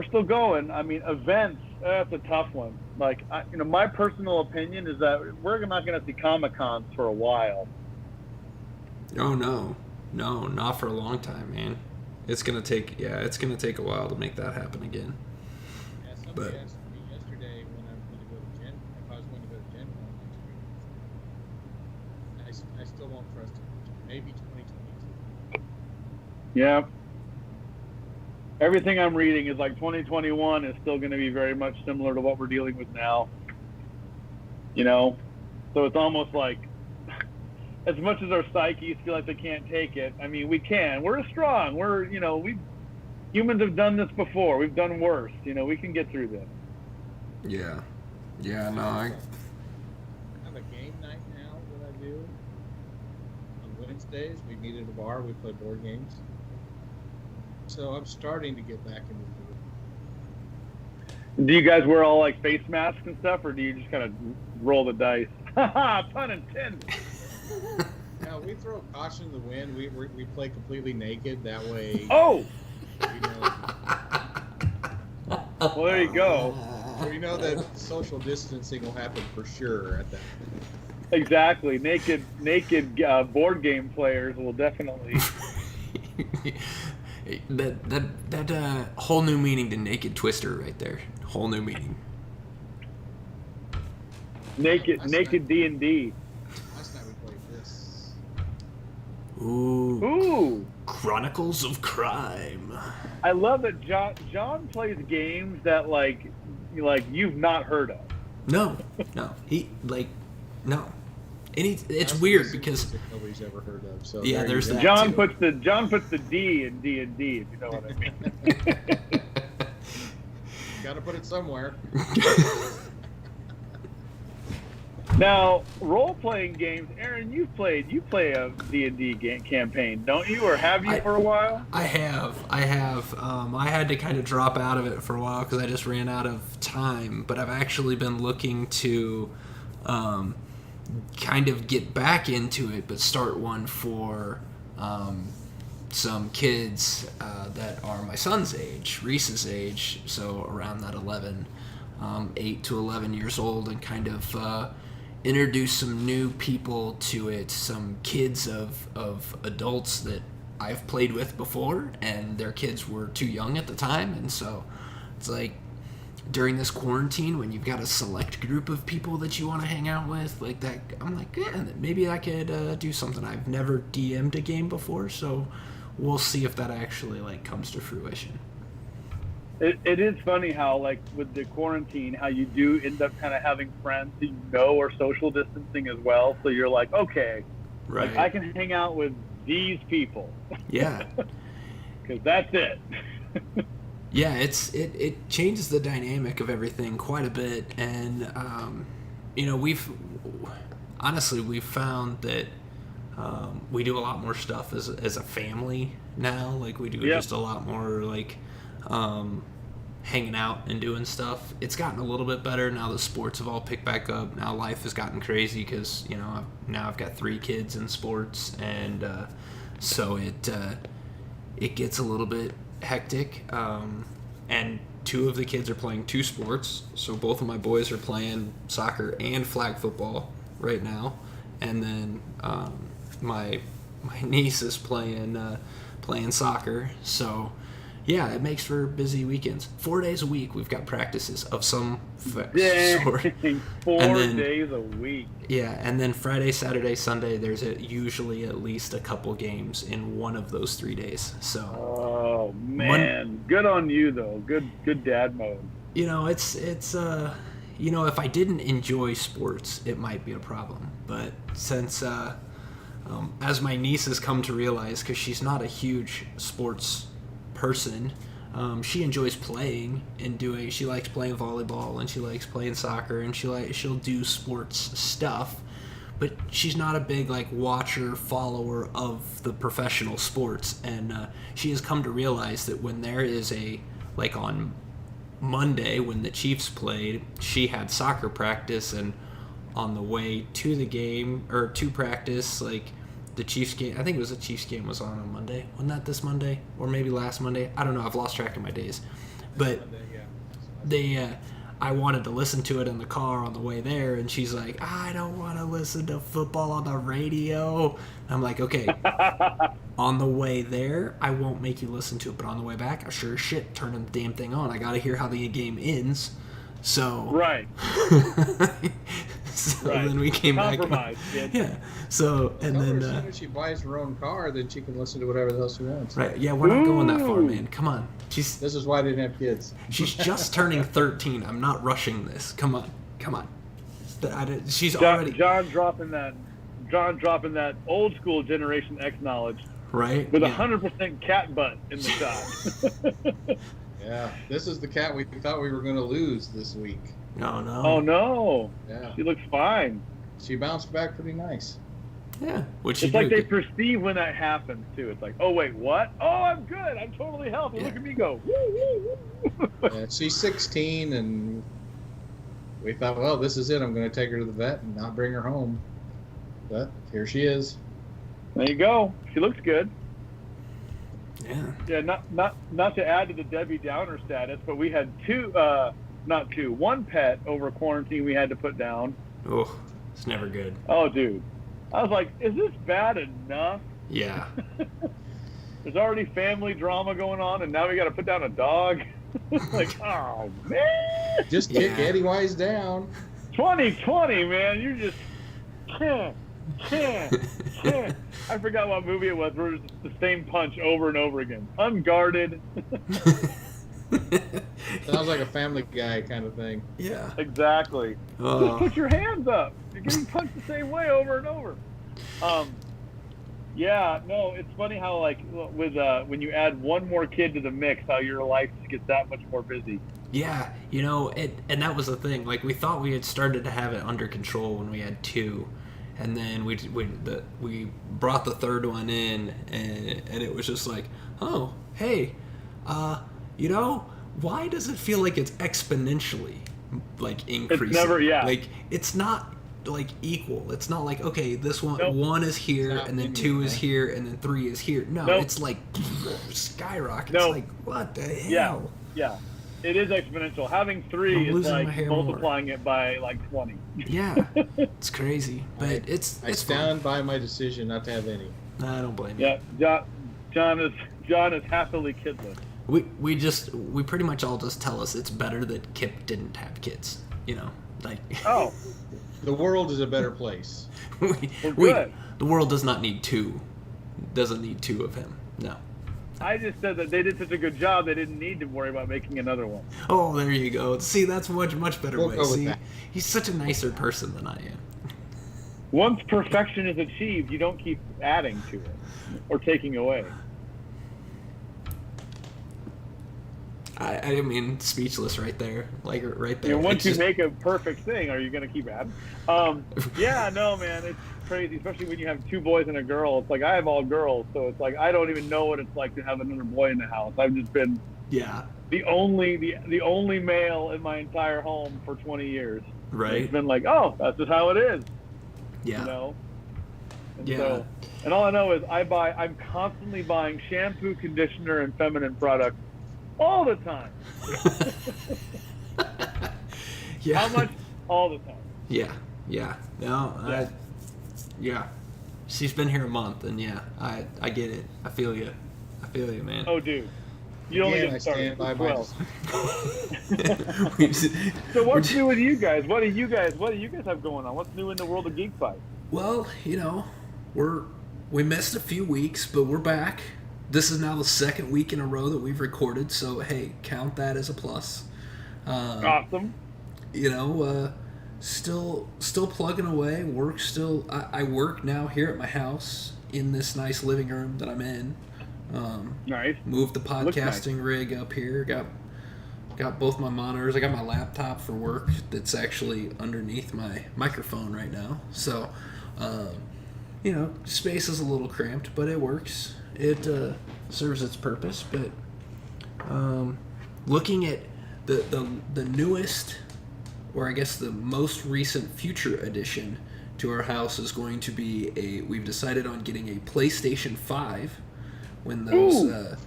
still going. I mean, events. That's a tough one. Like, my personal opinion is that we're not going to see Comic-Cons for a while. Oh no, not for a long time, man. It's gonna take a while to make that happen again. Yeah, somebody asked me yesterday when I was going to go to Gen Con next week. I still won't trust it. Maybe 2022. Yeah. Everything I'm reading is like 2021 is still going to be very much similar to what we're dealing with now. So it's almost like, as much as our psyches feel like they can't take it, I mean, we can. We're strong. Humans have done this before. We've done worse. We can get through this. Yeah, no, I have a game night now that I do. On Wednesdays, we meet at a bar. We play board games. So I'm starting to get back into it. Do you guys wear all like face masks and stuff, or do you just kind of roll the dice? Ha pun intended. No, we throw caution to the wind. We play completely naked. That way. Oh. You know, Well, there you go. we know that social distancing will happen for sure at that point. Exactly. Naked board game players will definitely. that whole new meaning to naked twister right there. Whole new meaning. Naked D&D. Last night we played this. Ooh. Chronicles of Crime. I love that John plays games that like you've not heard of. No. No. And it's weird because That nobody's ever heard of. So yeah, there's that John too. puts the D in D&D, if you know what I mean. Got to put it somewhere. Now, role-playing games, Aaron, you play a D&D campaign, don't you, or have you for a while? I have. I had to kind of drop out of it for a while because I just ran out of time. But I've actually been looking to kind of get back into it, but start one for some kids that are my son's age, Reese's age, so around that 8 to 11 years old, and kind of introduce some new people to it, some kids of adults that I've played with before, and their kids were too young at the time, and so it's like during this quarantine when you've got a select group of people that you want to hang out with like that, I'm like, yeah, maybe I could do something. I've never DM'd a game before, so we'll see if that actually like comes to fruition. It is funny how, like, with the quarantine, how you do end up kind of having friends who you know are social distancing as well. So you're like, okay, Right. like, I can hang out with these people. Yeah. because that's it. Yeah, it changes the dynamic of everything quite a bit, and we've found that we do a lot more stuff as a family now. Like we do just a lot more like hanging out and doing stuff. It's gotten a little bit better now that sports have all picked back up. Now life has gotten crazy because now I've got 3 kids in sports, and so it gets a little bit hectic. And 2 of the kids are playing 2 sports, so both of my boys are playing soccer and flag football right now, and then my niece is playing soccer. So yeah, it makes for busy weekends. 4 days a week we've got practices of some sort. 4 days a week. Yeah, and then Friday, Saturday, Sunday there's usually at least a couple games in one of those 3 days. So oh man, good on you though. Good dad mode. It's if I didn't enjoy sports, it might be a problem. But since as my niece has come to realize, because she's not a huge sports person, she enjoys playing and doing. She likes playing volleyball and she likes playing soccer and she'll do sports stuff, but she's not a big like watcher follower of the professional sports. And she has come to realize that when there is on Monday when the Chiefs played, she had soccer practice, and on the way to the game or to practice, like the Chiefs game, I think it was the Chiefs game was on Monday. Wasn't that this Monday or maybe last Monday? I don't know. I've lost track of my days. But I wanted to listen to it in the car on the way there, and she's like, I don't want to listen to football on the radio. I'm like, okay, on the way there, I won't make you listen to it, but on the way back, I sure as shit turning the damn thing on. I got to hear how the game ends. So right. Then we came back. Kid. Yeah. So and Tell then her as soon as she buys her own car, then she can listen to whatever the hell she wants. Right. Yeah, we're not going that far, man. Come on. This is why I didn't have kids. She's just turning 13. I'm not rushing this. Come on. She's already John dropping that old school Generation X knowledge. Right. With 100% cat butt in the shot. Yeah, this is the cat we thought we were going to lose this week. No. Oh no. Yeah. She looks fine. She bounced back pretty nice. Yeah. It's like they perceive when that happens too. It's like, oh wait, what? Oh, I'm good. I'm totally healthy. Yeah. Look at me go. Woo, woo, woo. Yeah, she's 16, and we thought, well, this is it. I'm going to take her to the vet and not bring her home. But here she is. There you go. She looks good. Yeah. Yeah. Not to add to the Debbie Downer status, but we had one pet over quarantine we had to put down. Oh, it's never good. Oh, dude. I was like, is this bad enough? Yeah. There's already family drama going on, and now we got to put down a dog. Like, oh, man. Just kick Eddie Wise down. 2020, man. You just can't. I forgot what movie it was where it was the same punch over and over again. Unguarded. Sounds like a Family Guy kind of thing. Yeah. Exactly. Just put your hands up. You're getting punched the same way over and over. Yeah, no, it's funny how like with when you add one more kid to the mix, how your life just gets that much more busy. Yeah, and that was the thing. Like we thought we had started to have it under control when we had 2. And then we brought the third one in, and it was just like, oh, hey, why does it feel like it's exponentially like increasing? It's never, yeah. Like it's not like equal. It's not like, okay, this one is here, and then 2 is here, and then 3 is here. No, it's like skyrocket. It's like, what the hell? Yeah. It is exponential. Having 3 is like multiplying it by like 20. Yeah, it's crazy, but it's stand by my decision not to have any. No, I don't blame you. Yeah, John is happily kidless. We pretty much all just tell us it's better that Kip didn't have kids. Like. Oh. The world is a better place. Good. The world does not need 2. Doesn't need 2 of him. No. I just said that they did such a good job they didn't need to worry about making another one. Oh, there you go. See, that's a much better way. Go with See, that. He's such a nicer person than I am. Once perfection is achieved, you don't keep adding to it or taking away. I mean, speechless right there. Like, right there. You know, once It's you just- make a perfect thing, are you going to keep at it? Yeah, no, man, it's crazy, especially when you have 2 boys and a girl. It's like I have all girls, so it's like I don't even know what it's like to have another boy in the house. I've just been Yeah. the only male in my entire home for 20 years. Right. It's been like, oh, that's just how it is, Yeah. you know. And Yeah. So, and all I know is I'm constantly buying shampoo, conditioner, and feminine products all the time. Yeah. How much? All the time. Yeah. Yeah. No. Yeah. She's been here a month, and yeah, I get it. I feel you, man. Oh, dude. You only Again, I get started. stand by my Well. decision. So what's new with you guys? What do you guys have going on? What's new in the world of Geekvice? Well, you know, we missed a few weeks, but we're back. This is now the 2nd week in a row that we've recorded, so hey, count that as a plus. Awesome. You know, still plugging away. Work still. I work now here at my house in this nice living room that I'm in. Nice. Moved the Looks podcasting rig up here. Got both my monitors. I got my laptop for work that's actually underneath my microphone right now. So, you know, space is a little cramped, but it works. It serves its purpose. But looking at the newest, or I guess the most recent future addition to our house is going to be we've decided on getting a PlayStation 5 when those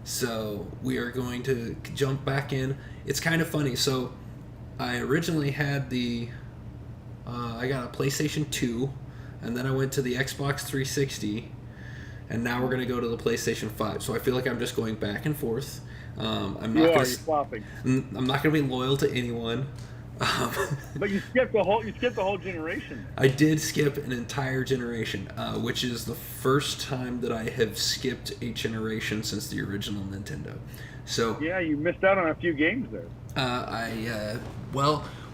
so we are going to jump back in. It's kind of funny. So I originally had I got a PlayStation 2, and then I went to the Xbox 360, and now we're going to go to the PlayStation 5. So I feel like I'm just going back and forth. You're swapping. I'm not going to be loyal to anyone. But you skipped the whole generation. I did skip an entire generation, which is the first time that I have skipped a generation since the original Nintendo. So Yeah, you missed out on a few games there.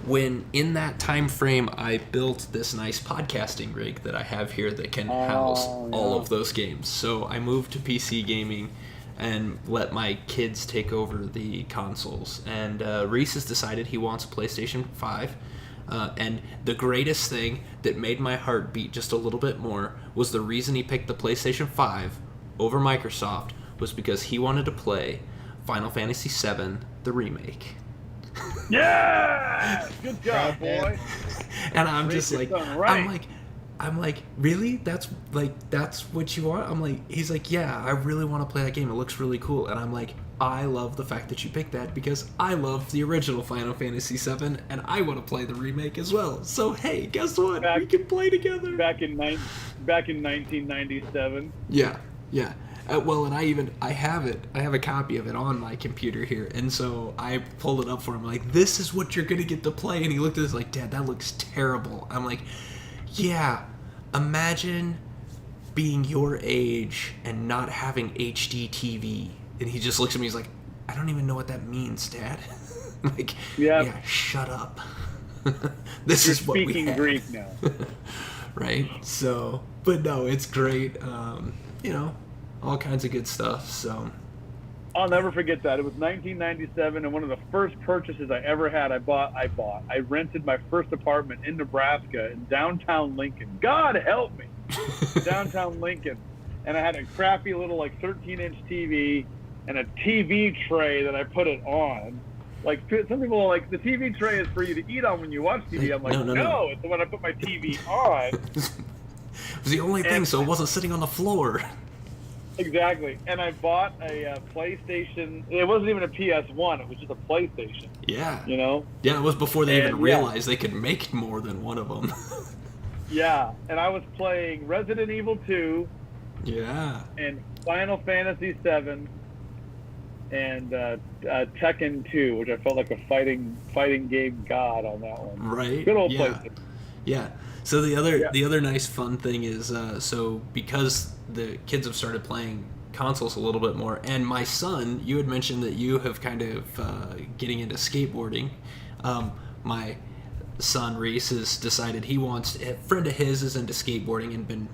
when in that time frame, I built this nice podcasting rig that I have here that can house all of those games. So I moved to PC gaming and let my kids take over the consoles. And Reese has decided he wants a PlayStation 5. And the greatest thing that made my heart beat just a little bit more was the reason he picked the PlayStation 5 over Microsoft was because he wanted to play Final Fantasy VII, the remake. Yeah! Good job, boy. And I'm just Reese like, has done right. I'm like, really? That's what you want? He's like, yeah, I really want to play that game. It looks really cool. And I'm like, I love the fact that you picked that because I love the original Final Fantasy VII and I want to play the remake as well. So hey, guess what? We can play together. Back in 1997. Yeah. And I have it. I have a copy of it on my computer here. And so I pulled it up for him. Like, this is what you're going to get to play. And he looked at this like, Dad, that looks terrible. I'm like, yeah, imagine being your age and not having HD TV. And he just looks at me, he's like, I don't even know what that means, Dad. Like, yeah, shut up. This You're is what we speaking have. Greek now. Right? So, but no, it's great. You know, all kinds of good stuff. So, I'll never forget that. It was 1997, and one of the first purchases I ever had, I rented my first apartment in Nebraska in downtown Lincoln. God help me. Downtown Lincoln. And I had a crappy little, 13-inch TV and a TV tray that I put it on. Like, some people are like, the TV tray is for you to eat on when you watch TV. I'm like, no, it's the one I put my TV on. It was the only thing, so it wasn't sitting on the floor. Exactly. And I bought a PlayStation. It wasn't even a PS1. It was just a PlayStation. Yeah. You know? Yeah, it was before they even realized they could make more than one of them. Yeah. And I was playing Resident Evil 2. Yeah. And Final Fantasy VII. And Tekken 2, which I felt like a fighting game god on that one. Right. Good old PlayStation. Yeah. So the other nice fun thing is so because the kids have started playing consoles a little bit more, and my son, you had mentioned that you have kind of getting into skateboarding. My son Reese has decided a friend of his is into skateboarding and been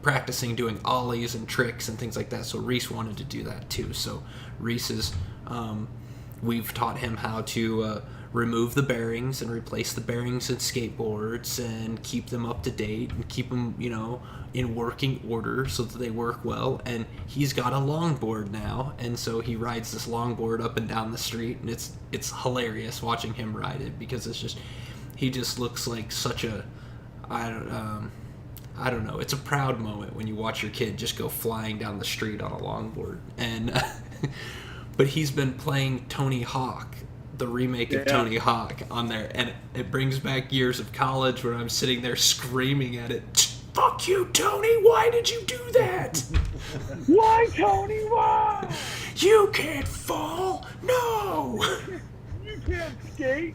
practicing doing ollies and tricks and things like that. So Reese wanted to do that too. So Reese is we've taught him how to remove the bearings and replace the bearings in skateboards and keep them up to date and keep them, in working order so that they work well. And he's got a longboard now, and so he rides this longboard up and down the street, and it's hilarious watching him ride it, because he just looks like such a, I don't know, it's a proud moment when you watch your kid just go flying down the street on a longboard. And but he's been playing Tony Hawk, the remake of Tony Hawk, on there, and it brings back years of college where I'm sitting there screaming at it, "Fuck you, Tony! Why did you do that? Why, Tony? Why? You can't fall! No! You can't skate!"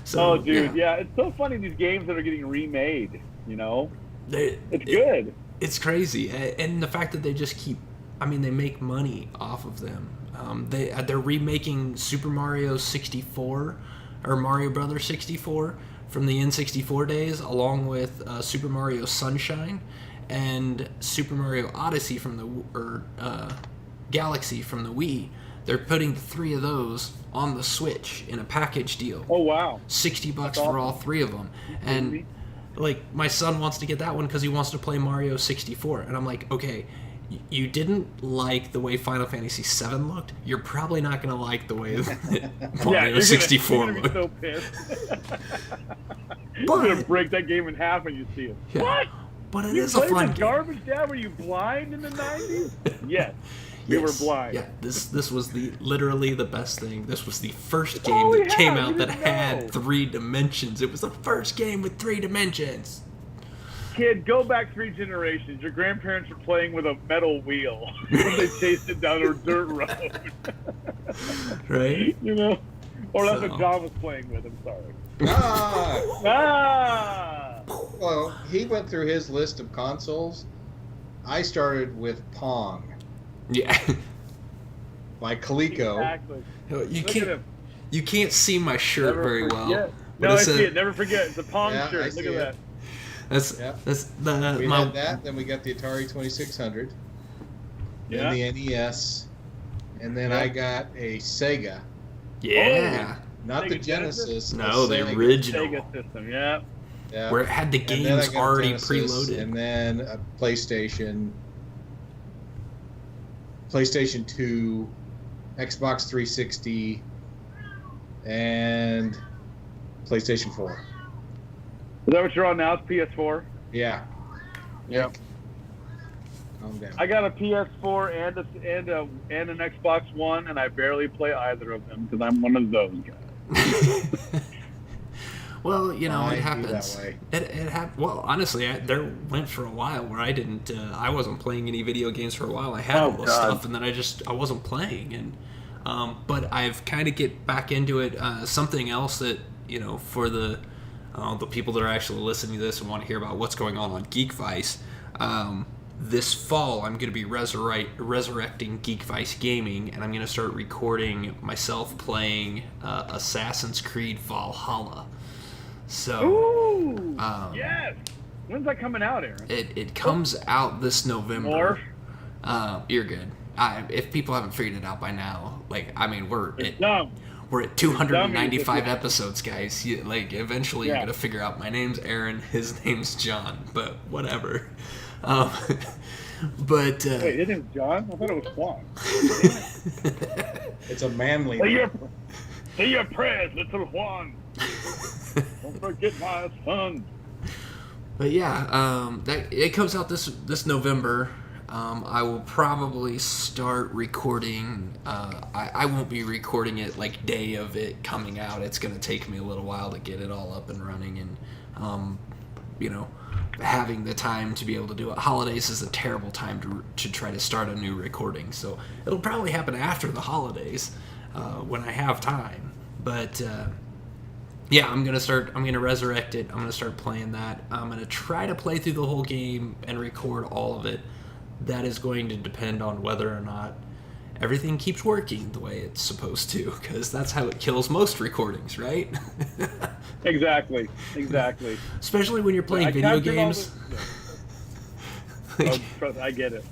So, dude, yeah, it's so funny, these games that are getting remade, it's good. It's crazy, and the fact that they just keep, they make money off of them. They're remaking Super Mario 64, or Mario Brothers 64, from the N64 days, along with Super Mario Sunshine and Super Mario Odyssey Galaxy from the Wii. They're putting the 3 of those on the Switch in a package deal. Oh, wow. $60 for all 3 of them. And, my son wants to get that one because he wants to play Mario 64. And I'm like, okay, you didn't like the way Final Fantasy VII looked? You're probably not going to like the way Mario 64 looked. You're going to be so pissed. You're going to break that game in half when you see it. Yeah. What? But it is a fun game. Garbage, Dad? Were you blind in the 90s? Yes. You were blind. Yeah, this was literally the best thing. This was the first game that came out that had 3 dimensions. It was the first game with 3 dimensions. Kid, go back 3 generations. Your grandparents were playing with a metal wheel when they chased it down a dirt road. Right? Or that's what John was playing with. I'm sorry. Well, he went through his list of consoles. I started with Pong. Yeah. By Coleco. Exactly. You can't see my shirt very well. No, I see it. Never forget. It's a Pong shirt. Look at that. That's we had that. Then we got the Atari 2600. Yeah. Then the NES, and then I got a Sega. Yeah. Not Sega the Genesis. No, the original. Sega system. Yeah. Where it had the games already preloaded. And then a PlayStation 2, Xbox 360, and PlayStation 4. Is that what you're on now? It's PS4? Yeah. Yep. Calm down. I got a PS4 and an Xbox One, and I barely play either of them because I'm one of those guys. Well, it happens. That way. It happened. Well, honestly, there went for a while where I didn't. I wasn't playing any video games for a while. I had all this stuff, and then I wasn't playing. And but I've kind of get back into it. Something else that for the people that are actually listening to this and want to hear about what's going on Geekvice. This fall, I'm going to be resurrecting Geekvice Gaming, and I'm going to start recording myself playing Assassin's Creed Valhalla. So, yes. When's that coming out, Aaron? It comes out this November. You're good. If people haven't figured it out by now, we're at 295 episodes, guys. Eventually you're gonna figure out my name's Aaron, his name's John, but whatever. Wait, his name's John? I thought it was Juan. It's a manly name. Say your prayers, little Juan. Don't forget my son. But yeah, it comes out this November. I will probably start recording. I won't be recording it day of it coming out. It's going to take me a little while to get it all up and running, and having the time to be able to do it. Holidays is a terrible time to try to start a new recording, so it'll probably happen after the holidays when I have time. But yeah, I'm gonna resurrect it. I'm gonna start playing that. I'm gonna try to play through the whole game and record all of it. That is going to depend on whether or not everything keeps working the way it's supposed to, because that's how it kills most recordings, right? Exactly. Especially when you're playing video games. I get it.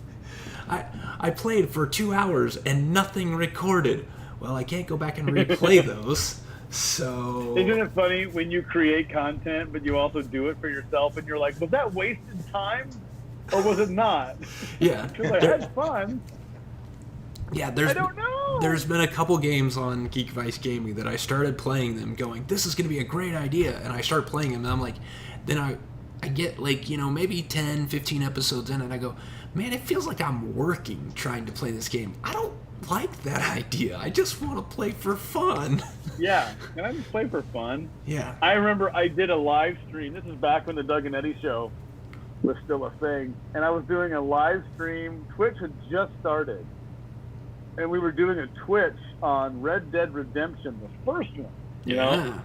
I played for 2 hours and nothing recorded. well, I can't go back and replay those. So Isn't it funny when you create content, but you also do it for yourself, and you're like, was that wasted time, or was it not? yeah, Because I had fun. yeah. I don't know. There's been a couple games on Geekvice Gaming that I started playing them, going, this is going to be a great idea, and I start playing them, and I'm like, then I get like, maybe 10, 15 episodes in, and I go, man, it feels like I'm working trying to play this game. I don't like that idea. I just want to play for fun. Yeah, and I just play for fun. Yeah. I remember I did a live stream. This is back when the Doug and Eddie show was still a thing. And I was doing a live stream. Twitch had just started. And we were doing a Twitch on Red Dead Redemption, the first one, you know?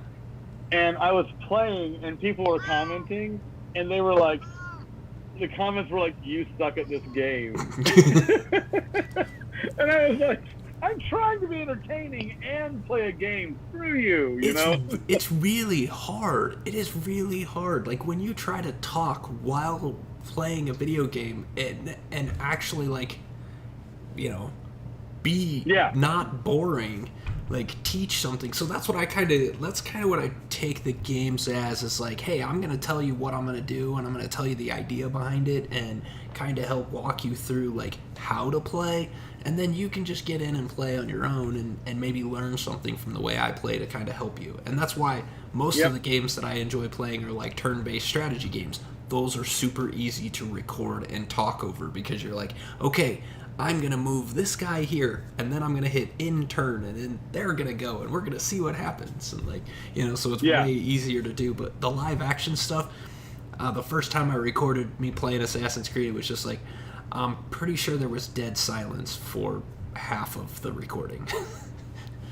And I was playing, and people were commenting, and they were like, the comments were like, you suck at this game. And I was like, I'm trying to be entertaining and play a game through you, you know? It's really hard. It is really hard. Like, when you try to talk while playing a video game and actually, like, be not boring, like, teach something. So that's kind of what I take the games as, is like, hey, I'm going to tell you what I'm going to do, and I'm going to tell you the idea behind it, and kind of help walk you through, like, how to play. And then you can just get in and play on your own and maybe learn something from the way I play to kind of help you. And that's why most of the games that I enjoy playing are like turn-based strategy games. Those are super easy to record and talk over, because you're like, okay, I'm going to move this guy here, and then I'm going to hit in turn, and then they're going to go, and we're going to see what happens. And like, so it's way easier to do. But the live action stuff, the first time I recorded me playing Assassin's Creed, it was just like, I'm pretty sure there was dead silence for half of the recording.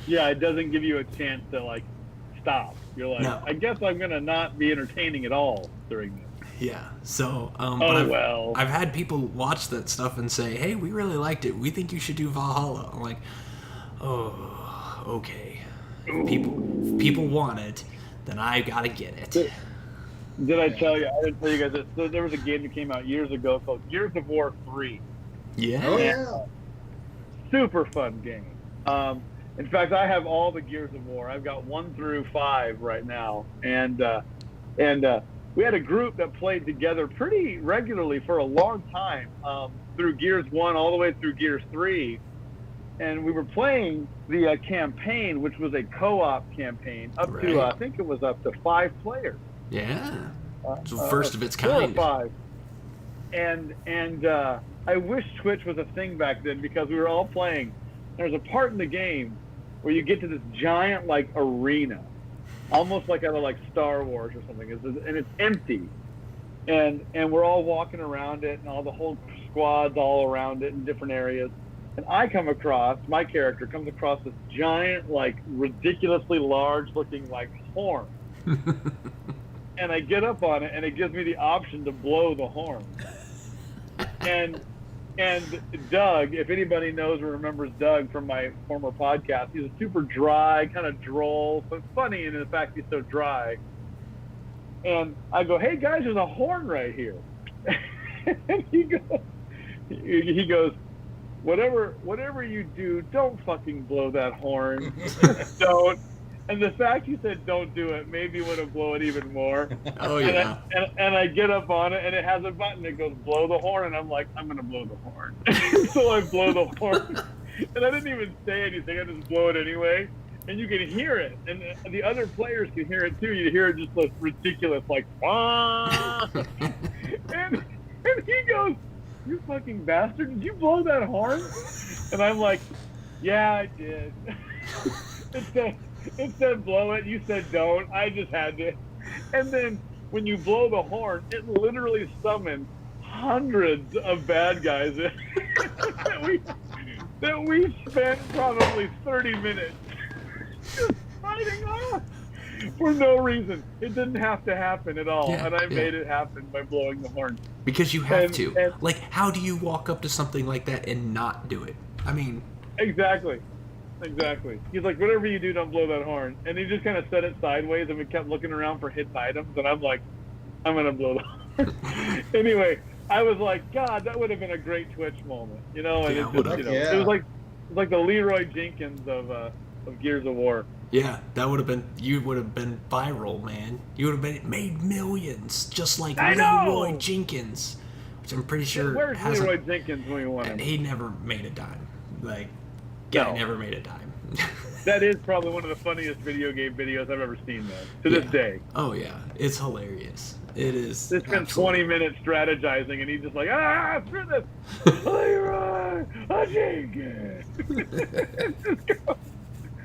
Yeah, it doesn't give you a chance to, like, stop. You're like, no. I guess I'm going to not be entertaining at all during this. Yeah, so, I've had people watch that stuff and say, hey, we really liked it. We think you should do Valhalla. I'm like, oh, okay. If people want it, then I gotta get it. Did I tell you? I didn't tell you guys this. There was a game that came out years ago called Gears of War 3. Yeah. Oh, yeah. Super fun game. In fact, I have all the Gears of War. I've got 1 through 5 right now, and we had a group that played together pretty regularly for a long time, through Gears 1 all the way through Gears 3, and we were playing the campaign, which was a co-op campaign, up to I think it was up to 5 players. Yeah, it's the first of its kind. 4 or 5. And I wish Twitch was a thing back then, because we were all playing. There's a part in the game where you get to this giant, like, arena, almost like out of, like, Star Wars or something, and it's empty. And we're all walking around it, and all the whole squad's all around it in different areas. And my character comes across this giant, like, ridiculously large-looking, like, horn. And I get up on it, and it gives me the option to blow the horn. And Doug, if anybody knows or remembers Doug from my former podcast, he's a super dry, kind of droll, but funny in the fact he's so dry. And I go, hey guys, there's a horn right here. And he goes, whatever you do, don't fucking blow that horn. Don't. And the fact you said don't do it made me want to blow it even more. Oh, yeah. And I get up on it, and it has a button that goes blow the horn, and I'm like, I'm going to blow the horn. So I blow the horn. And I didn't even say anything. I just blow it anyway. And you can hear it. And the other players can hear it, too. You hear it just like ridiculous, like, wah! and he goes, you fucking bastard, did you blow that horn? And I'm like, yeah, I did. It said blow it, you said don't, I just had to. And then when you blow the horn, it literally summons hundreds of bad guys that we spent probably 30 minutes just fighting off for no reason. It didn't have to happen at all, and I made it happen by blowing the horn. Because you have to. Like, how do you walk up to something like that and not do it? I mean... Exactly. He's like, whatever you do, don't blow that horn. And he just kind of set it sideways, and we kept looking around for hidden items, and I'm like, I'm going to blow the horn. Anyway, I was like, God, that would have been a great Twitch moment, And it was like, It's like the Leroy Jenkins of Gears of War. Yeah, that would have been. You would have been viral, man. You would have been made millions, just like I know! Leroy Jenkins, which I'm pretty sure. Where's hasn't- Leroy Jenkins when you want him? He never made a dime. Like, guy No. never made a dime. That is probably one of the funniest video game videos I've ever seen, though. To this day. Oh yeah, it's hilarious. It is. They spent absolutely- 20 minutes strategizing, and he's just like, screw this! Leroy Jenkins!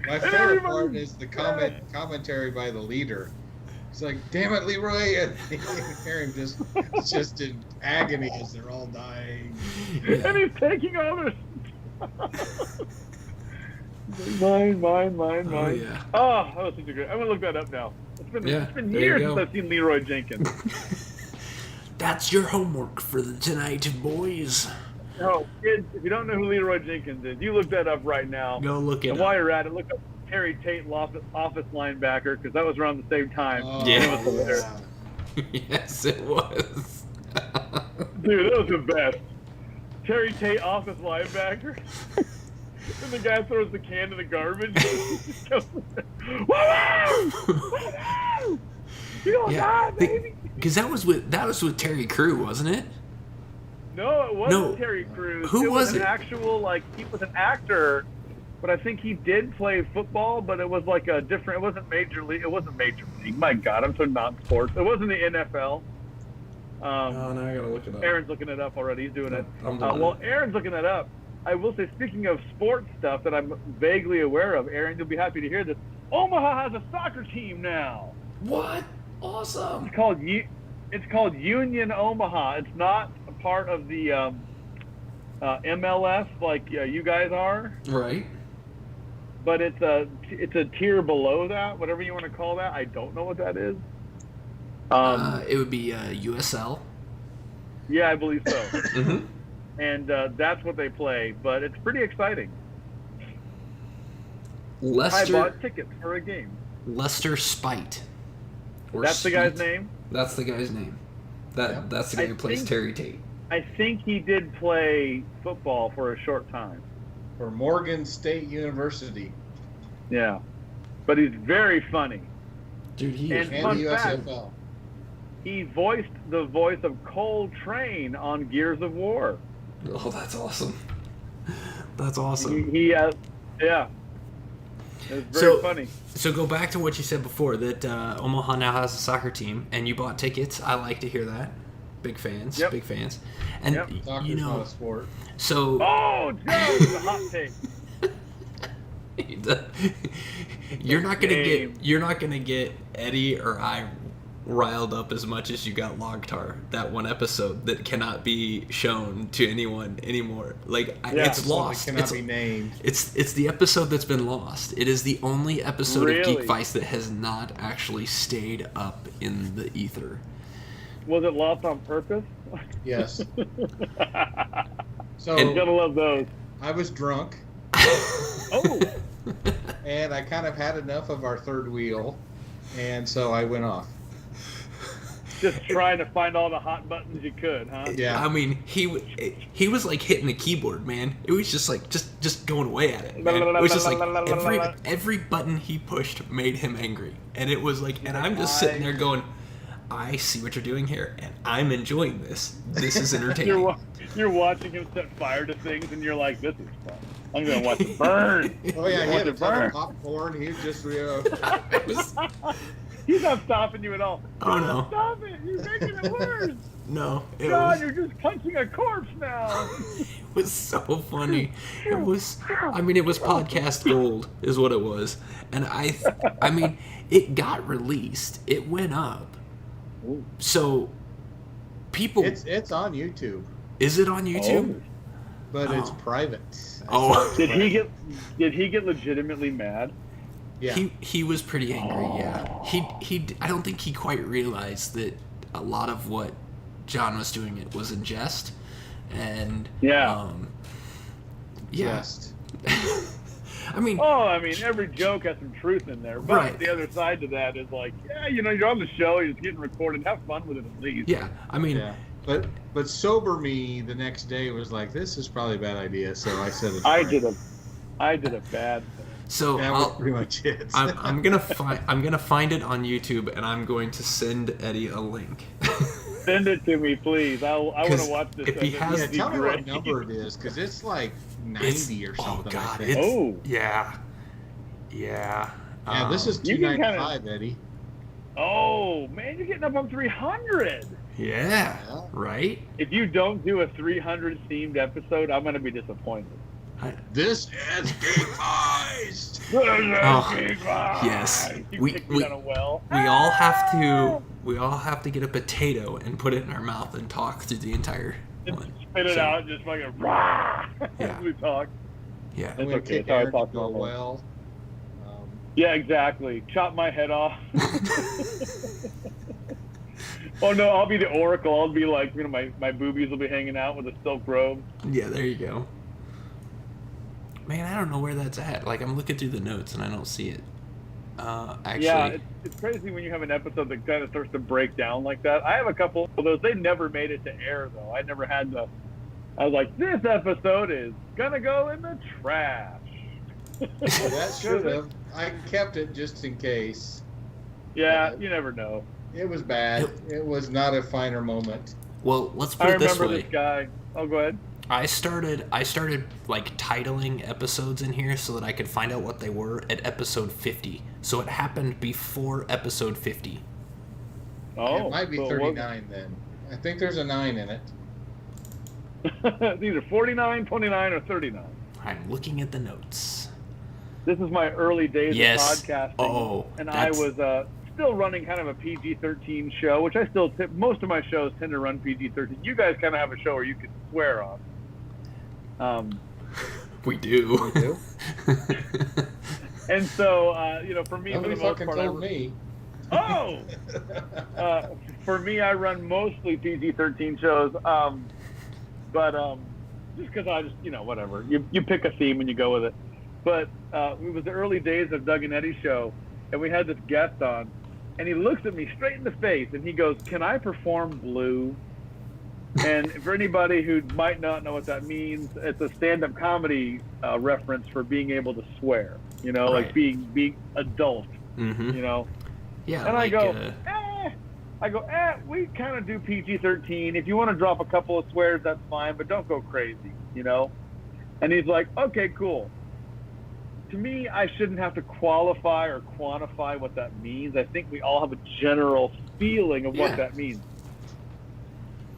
My favorite part is the commentary by the leader. He's like, "Damn it, Leroy!" And you can hear him just in agony as they're all dying. Yeah. And he's taking all this. Mine. Oh yeah. Oh, that was such a good. I'm gonna look that up now. It's been Yeah, it's been there you years go. since I've seen Leroy Jenkins. That's your homework for the tonight, boys. No, kids, if you don't know who Leroy Jenkins is, you look that up right now. Go look it And up. while you're at it, look up Terry Tate office linebacker, because that was around the same time. Oh, Yeah. It was hilarious. Yes, it was. Dude, that was the best. Terry Tate office linebacker. And the guy throws the can to the garbage. Just goes, "Woo-hoo! You don't die, baby." Because that was with Terry Crew, wasn't it? No, it wasn't No. Terry Crews. Who was an it? actual, he was an actor, but I think he did play football, but it was like a different, it wasn't Major League. My God, I'm so non-sports. It wasn't the NFL. Now I gotta look it up. Aaron's looking it up already. He's doing it. I'm doing Well, it. Aaron's looking that up. I will say, speaking of sports stuff that I'm vaguely aware of, Aaron, you'll be happy to hear this. Omaha has a soccer team now. What? Awesome. It's called Union Omaha. It's not a part of the MLS like you guys are, Right. but it's a tier below that, whatever you want to call that. I don't know what that is. It would be USL. Yeah, I believe so. Mm-hmm. And that's what they play, but it's pretty exciting. Lester. I bought tickets for a game. Lester Spite. Or That's the guy's Spite. name? That's the guy's name. That's the guy who plays Terry Tate. I think he did play football for a short time. For Morgan State University Yeah. But he's very funny. Dude, he And- is. and Fun the fact. USFL. He voiced the voice of Cole Train on Gears of War. Oh, that's awesome. That's awesome. He yeah. It was very So- funny. So go back to what you said before, that Omaha now has a soccer team, and you bought tickets. I like to hear that. Big fans. Yep. Big fans. And, Yep. Soccer's you not know, a sport. so... Oh, Joe, the hot take. you're not Game. gonna get Eddie or I riled up as much as you got Logtar, that one episode that cannot be shown to anyone anymore. Like Yeah. it's lost. It cannot It's, be named. it's the episode that's been lost. It is the only episode of Really? Geekvice that has not actually stayed up in the ether. Was it lost on purpose? Yes. So And- Gotta love those. I was drunk, Oh, and I kind of had enough of our third wheel, and so I went off. just trying to find all the hot buttons you could, huh? Yeah. I mean, he was like hitting the keyboard, man. It was just like just going away at it. Man. It was just like every button he pushed made him angry, and it was like, and I'm just sitting there going, I see what you're doing here, and I'm enjoying this. This is entertaining. You're watching him set fire to things, and you're like, "This is fun. I'm gonna watch it burn." Oh yeah, he Watch had a it ton burn. of popcorn. He was just It was, He's not stopping you at all. Oh, no. Stop it! You're making it worse. no, it God, was, you're just punching a corpse now. it was so funny. It was, I mean, it was podcast gold, is what it was, and I mean, it got released. It went up. So, people, It's on YouTube, is it on YouTube? but it's Oh. private. Oh. Did he get legitimately mad? Yeah. He was pretty angry. Yeah. He I don't think he quite realized that a lot of what John was doing it was in jest, and Yeah. yeah. Just. I mean, Oh, I mean, every joke has some truth in there. But Right. the other side to that is like, yeah, you're on the show, you're just getting recorded. Have fun with it at least. yeah. I mean, Yeah. But sober me the next day was like, this is probably a bad idea. So I said it's I fine. did a I did a bad thing. So That was pretty much it. I'm gonna find it on YouTube, and I'm going to send Eddie a link. Send it to me, please. I want 'Cause to watch this. if he has- Yeah, tell me what great. number it is, because it's like 90 or something. Oh God! I think. Oh. Yeah. Yeah, this is You can 295, Eddie. Oh man, you're getting up on 300. Yeah. Yeah. Right. If you don't do a 300 themed episode, I'm gonna be disappointed. This is Geekvice. Yes. You We- kicked me we- down a well. We all have to get a potato and put it in our mouth and talk through the entire Just one. spit it So, out, just fucking rah. Yeah. As we talk. Yeah. I'm going to okay, kick sorry, Aaron to talk go normal. well. Yeah, exactly. Chop my head off. Oh no, I'll be the Oracle. I'll be like, my boobies will be hanging out with a silk robe. Yeah, there you go. Man, I don't know where that's at. Like, I'm looking through the notes and I don't see it. Actually, Yeah, it's crazy when you have an episode that kind of starts to break down like that. I have a couple of those. They never made it to air, though. I never had to. I was like, this episode is going to go in the trash. Well, that should have. I kept it just in case. Yeah, you never know. It was bad. It was not a finer moment. well, let's put I it this remember way. this guy. Oh, go ahead. I started like titling episodes in here so that I could find out what they were at episode 50. So it happened before episode 50. Oh, It might be so 39 then. I think there's a 9 in it. It's either 49, 29, or 39. I'm looking at the notes. This is my early days Yes. of podcasting. Oh, and I was still running kind of a PG-13 show, which I still most of my shows tend to run PG-13. You guys kind of have a show where you can swear on. We do. We do? And so, for me, Nobody for the most fucking part, told me. Oh! For me, I run mostly PG-13 shows, just because I just, whatever. You pick a theme and you go with it. But it was the early days of Doug and Eddie's show, and we had this guest on, and he looks at me straight in the face, and he goes, "Can I perform blue?" And for anybody who might not know what that means, it's a stand-up comedy reference for being able to swear, like Right. being adult, Mm-hmm. Yeah. And like, I go, we kind of do PG-13. If you want to drop a couple of swears, that's fine, but don't go crazy, And he's like, okay, cool. To me, I shouldn't have to qualify or quantify what that means. I think we all have a general feeling of Yeah. what that means.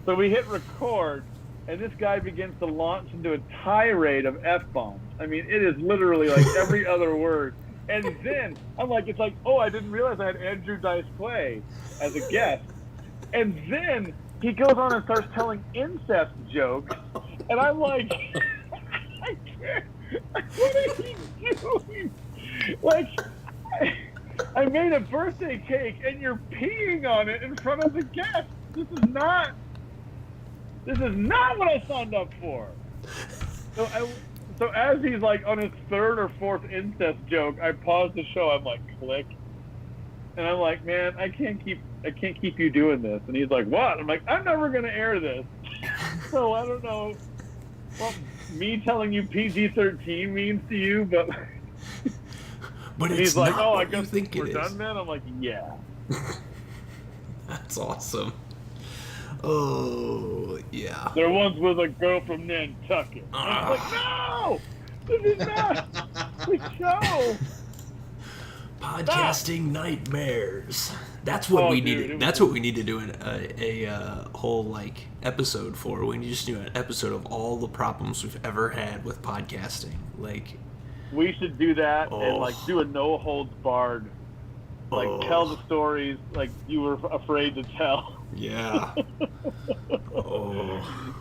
So we hit record, and this guy begins to launch into a tirade of F-bombs. I mean, it is literally like every other word. And then I'm like, it's like, oh, I didn't realize I had Andrew Dice Clay as a guest. And then he goes on and starts telling incest jokes, and I'm like, I can't. What is he doing? Like, I made a birthday cake, and you're peeing on it in front of the guest. This is not what I signed up for. So as he's like on his third or fourth incest joke, I pause the show. I'm like, click, and I'm like, man, I can't keep you doing this. And he's like, what? I'm like, I'm never gonna air this. So I don't know what me telling you PG-13 means to you, but it's he's like, not oh, what I guess you think we're it is. done, man. I'm like, yeah. That's awesome. Oh, yeah. There once was a girl from Nantucket. I was like, no! This is not the show! Podcasting nightmares. That's what we dude, need. That's what we need to do a whole episode for. We need to just do an episode of all the problems we've ever had with podcasting. We should do that and do a no holds barred. Tell the stories like you were afraid to tell. Yeah.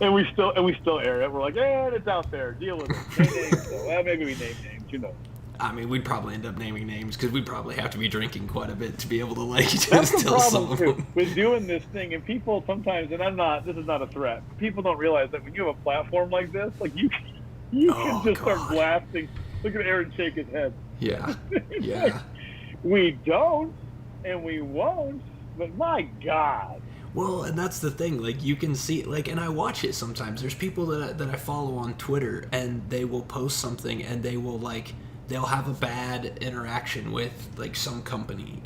And we still air it. We're like, it's out there. Deal with it. Name names, though. Maybe we name names. I mean, we'd probably end up naming names because we'd probably have to be drinking quite a bit to be able to That's just the tell some problem of too them. with doing this thing, and people sometimes, and this is not a threat. People don't realize that when you have a platform like this, you can just start blasting. Look at Aaron shake his head. Yeah. It's Yeah. like, we don't, and we won't. But my God. Well, and that's the thing. Like, you can see, like, and I watch it sometimes. There's people that I follow on Twitter, and they will post something, and they will, like, they'll have a bad interaction with, like, some company,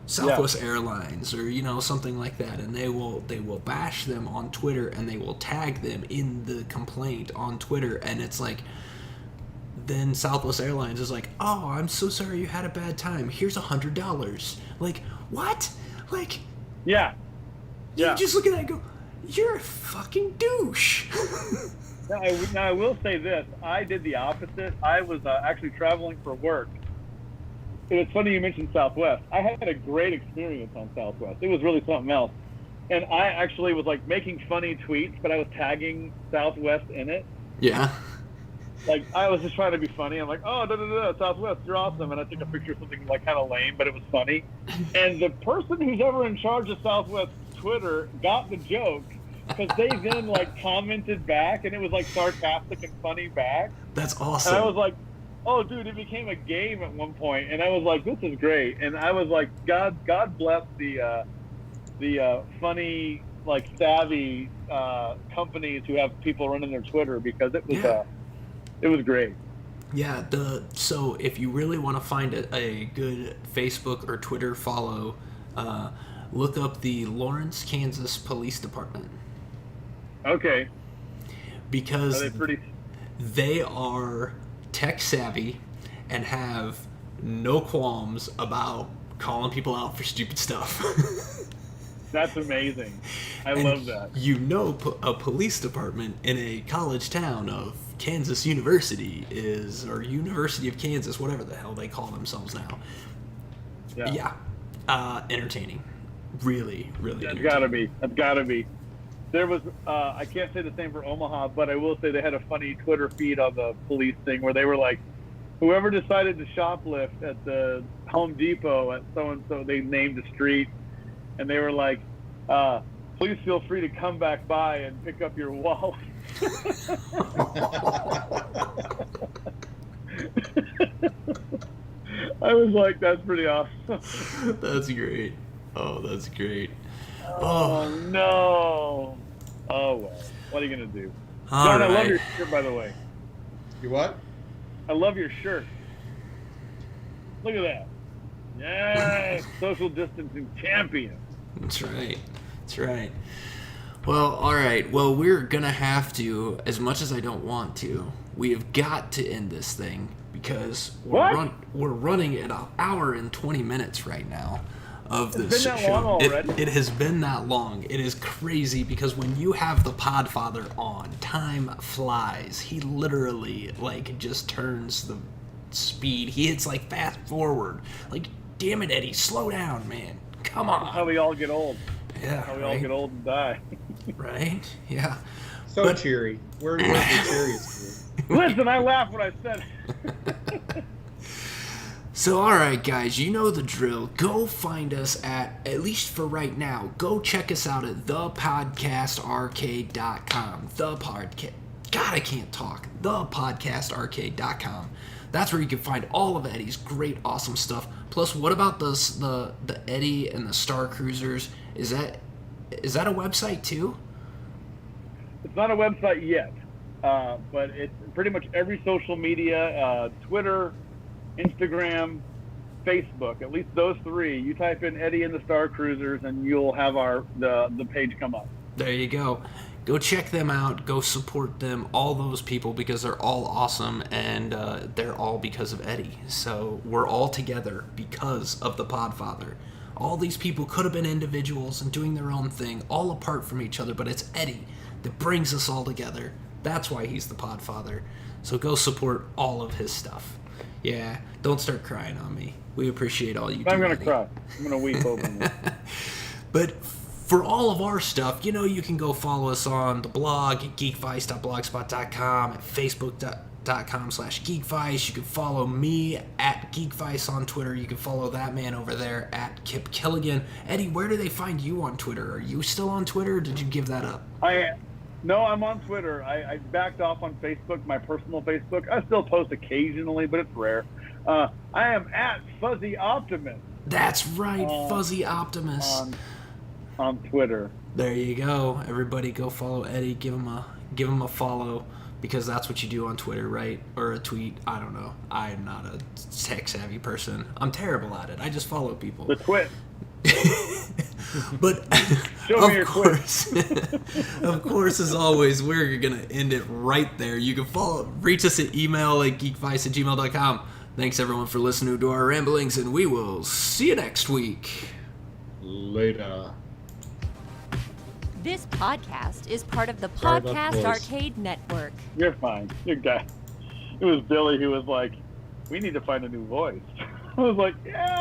Southwest Airlines or, something like that, and they will bash them on Twitter, and they will tag them in the complaint on Twitter, and it's like, then Southwest Airlines is like, oh, I'm so sorry you had a bad time. Here's $100. Like, what? Like, Yeah. you Yeah. just look at that and go, you're a fucking douche. Now, I will say this. I did the opposite. I was actually traveling for work. It's funny you mentioned Southwest. I had a great experience on Southwest. It was really something else. And I actually was, like, making funny tweets, but I was tagging Southwest in it. Yeah. Like, I was just trying to be funny. I'm like, oh, Southwest, you're awesome. And I took a picture of something, like, kind of lame, but it was funny. And the person who's ever in charge of Southwest Twitter got the joke, because they then, like, commented back, and it was, like, sarcastic and funny back. That's awesome. And I was like, oh, dude, it became a game at one point. And I was like, this is great. And I was like, God bless the funny, like, savvy companies who have people running their Twitter, because it was great. Yeah, so if you really want to find a good Facebook or Twitter follow, look up the Lawrence, Kansas Police Department. Okay. Because Are they pretty... they are tech savvy and have no qualms about calling people out for stupid stuff. That's amazing. I love that. A police department in a college town of Kansas University or University of Kansas, whatever the hell they call themselves now. Yeah. Entertaining. Really, really That's entertaining. That's gotta be. There was, I can't say the same for Omaha, but I will say they had a funny Twitter feed on the police thing where they were like, whoever decided to shoplift at the Home Depot at so-and-so, they named a street, and they were like, please feel free to come back by and pick up your wallet. I was like, that's pretty awesome. That's great. Oh, that's great. Oh, no. Oh, well. What are you going to do? All John, right. I love your shirt, by the way. You what? I love your shirt. Look at that. Yes, social distancing champion. That's right. That's right. Well, all right. Well, we're going to have to, as much as I don't want to, we have got to end this thing because we're running at an hour and 20 minutes right now of this show. It's been that long already? It has been that long. It is crazy because when you have the podfather on, time flies. He literally, like, just turns the speed. He hits, like, fast forward. Like, damn it, Eddie, slow down, man. Come on. That's how we all get old. Yeah, How we right? all get old and die. Right? Yeah. So cheery. Where's the cheeriest? Listen, I laughed when I said it. So, all right, guys, you know the drill. Go find us at least for right now, go check us out at thepodcastarcade.com. God, I can't talk. Thepodcastarcade.com. That's where you can find all of Eddie's great, awesome stuff. Plus, what about the Eddie and the Star Cruisers? Is that a website too? It's not a website yet, but it's pretty much every social media, Twitter, Instagram, Facebook, at least those three. You type in Eddie and the Star Cruisers and you'll have the page come up. There you go. Go check them out. Go support them, all those people, because they're all awesome, and they're all because of Eddie. So we're all together because of the Podfather. All these people could have been individuals and doing their own thing, all apart from each other, but it's Eddie that brings us all together. That's why he's the Podfather. So go support all of his stuff. Yeah, don't start crying on me. We appreciate all you do. I'm going to Eddie. cry. I'm going to weep openly. But for all of our stuff, you can go follow us on the blog at geekvice.blogspot.com, at facebook.com/geekvice. You can follow me at Geekvice on Twitter. You can follow that man over there at Kip Killigan. Eddie, where do they find you on Twitter? Are you still on Twitter, or did you give that up? No, I'm on Twitter. I backed off on Facebook, my personal Facebook. I still post occasionally, but it's rare. I am at Fuzzy Optimist. That's right, Fuzzy Optimus. on Twitter. There you go. Everybody go follow Eddie. Give him a follow, because that's what you do on Twitter, right? Or a tweet. I don't know. I'm not a tech-savvy person. I'm terrible at it. I just follow people. The twit. But Show me your of course, of course, as always, we're gonna end it right there. You can reach us at email at geekvice@gmail.com. Thanks everyone for listening to our ramblings, and we will see you next week. Later. This podcast is part of the Sorry about the Podcast voice. Arcade Network. You're fine. You're good. It was Billy who was like, we need to find a new voice. I was like, yeah.